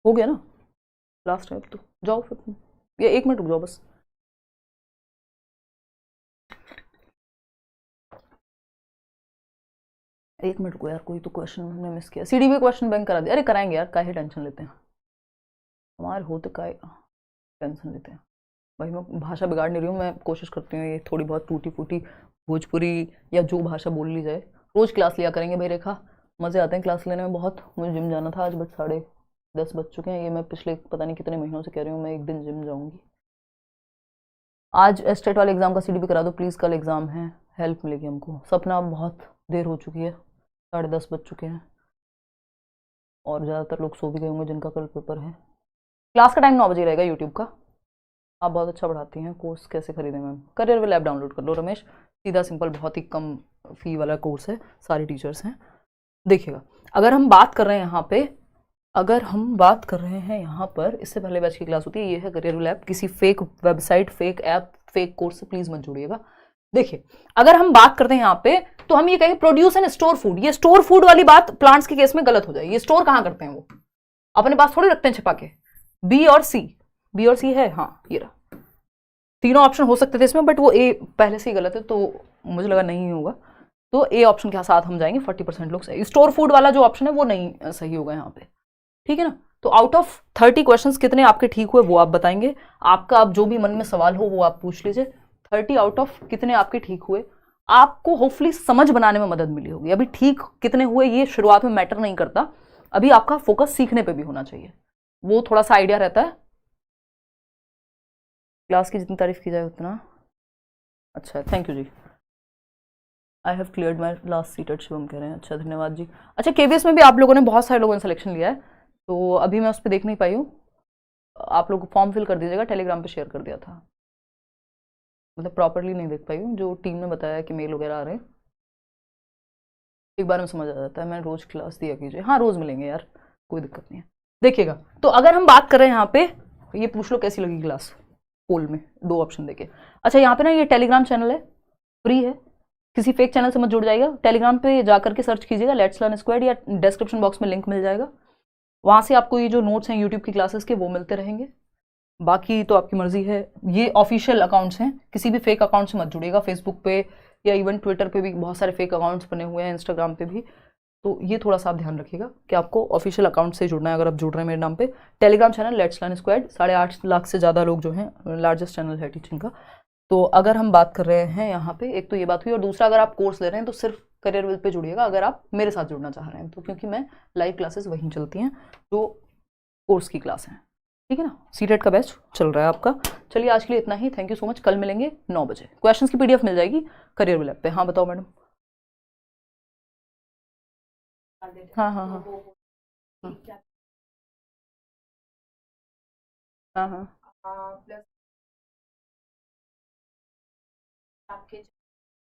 हो गया ना, लास्ट है अब तो, जाओ फिर तुम। ये 1 मिनट रुक जाओ बस। एक मिनट को यार, कोई तो क्वेश्चन हमने मिस किया। सीडीबी क्वेश्चन बैंक करा दिया। अरे कराएंगे यार, काहे टेंशन लेते हैं, हमारे होते काहे टेंशन लेते हैं भाई। मैं भाषा बिगाड़ नहीं रही हूँ, मैं कोशिश करती हूँ ये थोड़ी बहुत टूटी फूटी भोजपुरी या जो भाषा बोल ली जाए। रोज क्लास लिया करेंगे भाई रेखा, मजे आते हैं क्लास लेने में बहुत। मुझे जिम जाना था आज, बट 10:30 बज चुके हैं। ये मैं पिछले पता नहीं कितने महीनों से कह रही हूँ मैं एक दिन जिम जाऊंगी। आज स्टेट वाले एग्जाम का सीडीबी करा दो प्लीज, कल एग्जाम है, हेल्प मिलेगी हमको। सपना बहुत देर हो चुकी है, 10:30 बज चुके हैं और ज़्यादातर लोग सो भी गए होंगे जिनका कल पेपर है। क्लास का टाइम 9 बजे रहेगा यूट्यूब का। आप बहुत अच्छा पढ़ाती हैं। कोर्स कैसे खरीदें ma'am? Career will app download कर लो रमेश, सीधा सिंपल, बहुत ही कम फी वाला कोर्स है, सारे टीचर्स हैं। देखिएगा अगर हम बात कर रहे हैं यहाँ पे, अगर हम बात कर रहे हैं यहाँ पर, इससे पहले बैच की क्लास होती है, ये है करियर विल ऐप। किसी fake website, fake app, fake course से प्लीज मत जुड़िएगा। देखिए अगर हम बात करते हैं यहाँ पे तो हम ये कहेंगे प्रोड्यूस एंड स्टोर फूड। ये स्टोर फूड वाली बात प्लांट्स के केस में गलत हो जाएगी। ये स्टोर कहाँ करते हैं? वो अपने पास थोड़ी रखते हैं छिपा के। बी और सी है, हाँ ये रहा। तीनों ऑप्शन हो सकते थे इसमें, बट वो ए पहले से ही गलत है तो मुझे लगा नहीं होगा, तो ए ऑप्शन के साथ हम जाएंगे। 40% लोग सही। स्टोर फूड वाला जो ऑप्शन है वो नहीं सही होगा यहाँ पे, ठीक है ना। तो आउट ऑफ 30 क्वेश्चंस कितने आपके ठीक हुए वो आप बताएंगे। आपका अब जो भी मन में सवाल हो वो आप पूछ लीजिए। 30 आउट ऑफ कितने आपके ठीक हुए। आपको होपफुली समझ बनाने में मदद मिली होगी। अभी ठीक कितने हुए ये शुरुआत में मैटर नहीं करता, अभी आपका फोकस सीखने पे भी होना चाहिए, वो थोड़ा सा आइडिया रहता है। क्लास की जितनी तारीफ की जाए उतना अच्छा, thank you ji. I have cleared my last seated, Shivam कह रहे हैं, अच्छा धन्यवाद जी। अच्छा केवीएस में भी आप लोगों ने, बहुत सारे लोगों ने सिलेक्शन लिया है, तो अभी मैं उस पर देख नहीं पाई हूँ। आप लोग फॉर्म फिल कर दीजिएगा, टेलीग्राम पे शेयर कर दिया था, मतलब प्रॉपरली नहीं देख पाई हूँ। जो टीम ने बताया कि मेल वगैरह आ रहे हैं, एक बार में समझ आ जाता है। मैं रोज क्लास दिया कीजिए, हाँ रोज मिलेंगे यार, कोई दिक्कत नहीं है। देखिएगा, तो अगर हम बात कर रहे हैं यहाँ पे, ये पूछ लो कैसी लगी क्लास, पोल में 2 ऑप्शन देके। अच्छा यहाँ पे ना ये टेलीग्राम चैनल है, फ्री है, किसी फेक चैनल से मत जुड़ जाइएगा। टेलीग्राम पे जाकर के सर्च कीजिएगा लेट्स लर्न स्क्वाड, या डिस्क्रिप्शन बॉक्स में लिंक मिल जाएगा, वहाँ से आपको ये जो नोट्स हैं यूट्यूब की क्लासेस के वो मिलते रहेंगे। बाकी तो आपकी मर्जी है, ये ऑफिशियल अकाउंट्स हैं, किसी भी फेक अकाउंट से मत जुड़िएगा। फेसबुक पे या इवन ट्विटर पे भी बहुत सारे फेक अकाउंट्स बने हुए हैं, इंस्टाग्राम पे भी, तो ये थोड़ा सा आप ध्यान रखिएगा कि आपको ऑफिशियल अकाउंट से जुड़ना है अगर आप जुड़ रहे हैं मेरे नाम पे। Telegram channel let's learn squad, 8.5 lakh से ज़्यादा लोग जो हैं, लार्जेस्ट चैनल है टीचिंग का। तो अगर हम बात कर रहे हैं यहाँ पे, एक तो ये बात हुई, और दूसरा अगर आप कोर्स ले रहे हैं तो सिर्फ करियर विल पे जुड़िएगा अगर आप मेरे साथ जुड़ना चाह रहे हैं तो, क्योंकि मैं लाइव क्लासेस वहीं चलती हैं जो कोर्स की क्लास हैं, ठीक है ना। सीटेट का बैच चल रहा है आपका। चलिए आज के लिए इतना ही, थैंक यू सो मच। कल मिलेंगे 9 बजे, क्वेश्चंस की पीडीएफ मिल जाएगी करियर विल ऐप पे। हाँ बताओ मैडम। हाँ हाँ हाँ हाँ हाँ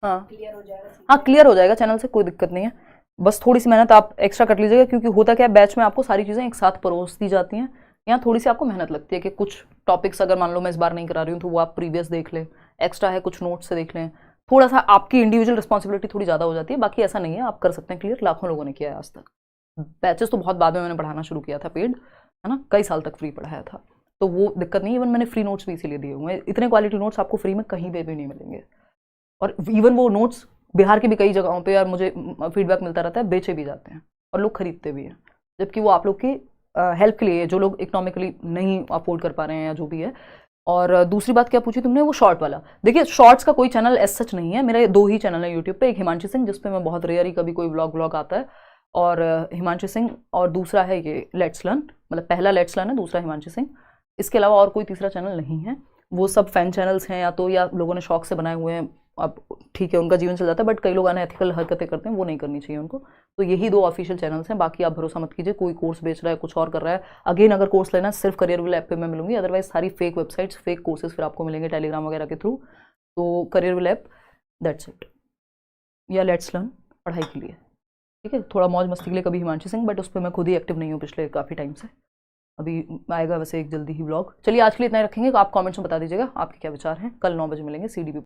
हाँ क्लियर हो जाएगा। हाँ क्लियर हो जाएगा चैनल से, कोई दिक्कत नहीं है। बस थोड़ी सी मेहनत आप एक्स्ट्रा कर लीजिएगा, क्योंकि होता क्या है बैच में आपको सारी चीज़ें एक साथ परोस दी जाती हैं। यहाँ थोड़ी सी आपको मेहनत लगती है कि कुछ टॉपिक्स अगर मान लो मैं इस बार नहीं करा रही हूँ तो वो आप प्रीवियस देख लें, एक्स्ट्रा है कुछ नोट्स से देख लें, थोड़ा सा आपकी इंडिविजुअल रिस्पॉन्सिबिलिटी थोड़ी ज़्यादा हो जाती है। बाकी ऐसा नहीं है, आप कर सकते हैं क्लियर, लाखों लोगों ने किया है आज तक। बैचेस तो बहुत बाद में मैंने पढ़ाना शुरू किया था पेड, है ना, कई साल तक फ्री पढ़ाया था, तो वो दिक्कत नहीं। इवन मैंने फ्री नोट्स भी इसीलिए दिए हुए हैं, इतने क्वालिटी नोट्स आपको फ्री में कहीं पे भी नहीं मिलेंगे। और इवन वो नोट्स बिहार की भी कई जगहों पे यार मुझे फीडबैक मिलता रहता है, बेचे भी जाते हैं और लोग खरीदते भी हैं, जबकि वो आप लोग की हेल्प के लिए, जो लोग इकोनॉमिकली नहीं अफोर्ड कर पा रहे हैं या जो भी है। और दूसरी बात क्या पूछी तुमने, वो शॉर्ट वाला। देखिए शॉर्ट्स का कोई चैनल एज सच नहीं है, मेरे 2 ही चैनल है यूट्यूब पे, एक हिमांशु सिंह जिसपे मैं बहुत रेयर ही कभी कोई व्लॉग आता है, और हिमांशु सिंह, और दूसरा है ये लेट्स लर्न, मतलब पहला लेट्स लर्न है, दूसरा हिमांशु सिंह। इसके अलावा और कोई तीसरा चैनल नहीं है, वो सब फैन चैनल्स हैं या तो, या लोगों ने शौक से बनाए हुए हैं। अब ठीक है उनका जीवन चल जाता है, बट कई लोग अनएथिकल हरकतें करते हैं, वो नहीं करनी चाहिए उनको। तो यही 2 ऑफिशियल चैनल्स हैं, बाकी आप भरोसा मत कीजिए कोई कोर्स बेच रहा है, कुछ और कर रहा है। अगेन अगर कोर्स लेना सिर्फ करियर विल ऐप पे मैं मिलूंगी, अदरवाइज सारी फेक वेबसाइट्स, फेक कोर्सेज फिर आपको मिलेंगे टेलीग्राम वगैरह के थ्रू। तो career will app, that's it, या लेट्स लर्न पढ़ाई के लिए, ठीक है। थोड़ा मौज मस्ती के लिए कभी हिमांशु सिंह, बट उस पर मैं खुद ही एक्टिव नहीं हूँ पिछले काफ़ी टाइम से। अभी आएगा वैसे एक जल्दी ही ब्लॉग। चलिए आज के लिए इतना ही रखेंगे, तो आप कमेंट्स में बता दीजिएगा आपके क्या विचार हैं। कल 9 बजे मिलेंगे CDP।